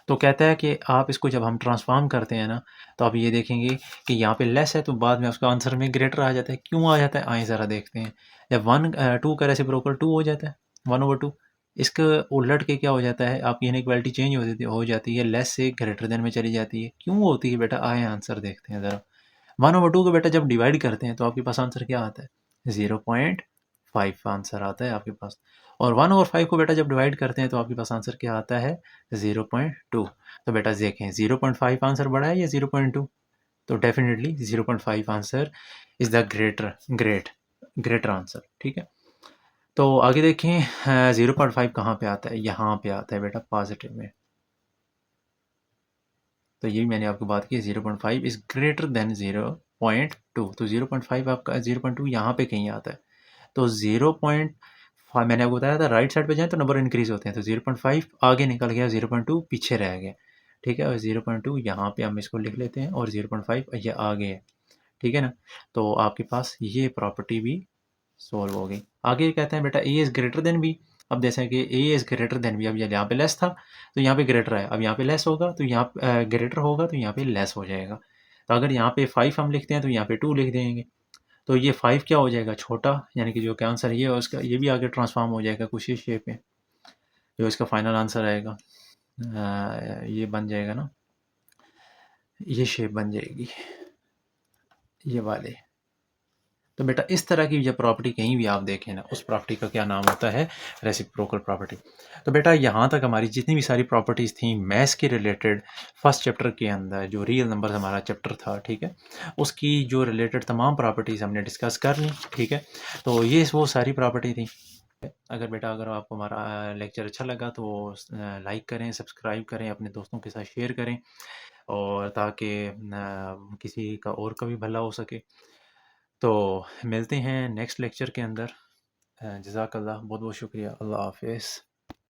तो कहता है कि आप इसको जब हम ट्रांसफॉर्म करते हैं ना, तो आप ये देखेंगे कि यहाँ पे लेस है, तो बाद में उसका आंसर में ग्रेटर आ जाता है। क्यों आ जाता है? आइए ज़रा देखते हैं। जब 2 का रेसिप्रोकल 2 हो जाता है, 1/2, इसका उलट के क्या हो जाता है, आपकी इनइक्वालिटी चेंज हो जाती है, लेस से ग्रेटर देन में चली जाती है। क्यों होती है बेटा? आए आंसर देखते हैं ज़रा। 1/2 को बेटा जब डिवाइड करते हैं, तो आपके पास आंसर क्या आता है? 0.5 आंसर आता है आपके पास। और 1/5 को बेटा जब डिवाइड करते हैं, तो आपके पास आंसर क्या आता है? 0.2। तो बेटा देखें, 0.5 आंसर बड़ा है या 0.2? तो definitely 0.5 answer is the greater answer. ठीक है, तो आगे देखें, 0.5 कहाँ पे आता है? यहाँ पे आता है बेटा, पॉजिटिव में। तो यही मैंने आपको बात की, 0.5 इज़ ग्रेटर देन 0.2। तो 0.5 आपका 0.2 यहाँ पे कहीं आता है। तो 0.5 मैंने आपको बताया था, राइट साइड पे जाएँ तो नंबर इंक्रीज़ होते हैं, तो 0.5 आगे निकल गया, 0.2 पीछे रह गया। ठीक है, और 0.2 यहाँ पे हम इसको लिख लेते हैं, और 0.5 ये आगे है। ठीक है ना? तो आपके पास ये प्रॉपर्टी भी सॉल्व हो गई। आगे कहते हैं बेटा A is greater than B. अब जैसे कि A is greater than B, अब यहाँ पे लेस था, तो यहाँ पे ग्रेटर है। अब यहाँ पे लेस होगा, तो यहाँ ग्रेटर होगा, तो यहाँ पे लेस हो जाएगा। तो अगर यहाँ पे 5 हम लिखते हैं, तो यहाँ पे 2 लिख देंगे। तो ये 5 क्या हो जाएगा? छोटा, यानी कि जो कि आंसर ये है उसका, ये भी आगे ट्रांसफॉर्म हो जाएगा कुछ इस शेप में, जो इसका फाइनल आंसर आएगा। ये बन जाएगा ना, ये शेप बन जाएगी, ये वाले। तो बेटा इस तरह की जब प्रॉपर्टी कहीं भी आप देखें ना, उस प्रॉपर्टी का क्या नाम होता है? Reciprocal property. तो बेटा यहाँ तक हमारी जितनी भी सारी प्रॉपर्टीज़ थी मैथ्स के रिलेटेड, फर्स्ट चैप्टर के अंदर जो रियल नंबर हमारा चैप्टर था, ठीक है, उसकी जो रिलेटेड तमाम प्रॉपर्टीज़ हमने डिस्कस कर ली। ठीक है, तो ये वो सारी प्रॉपर्टी थी। अगर बेटा अगर आपको हमारा लेक्चर अच्छा लगा, तो लाइक करें, सब्सक्राइब करें, अपने दोस्तों के साथ शेयर करें, और ताकि किसी का और का भी भला हो सके। तो मिलते हैं नेक्स्ट लेक्चर के अंदर। जज़ाकल्लाह, बहुत बहुत शुक्रिया। अल्लाह हाफ़िज़।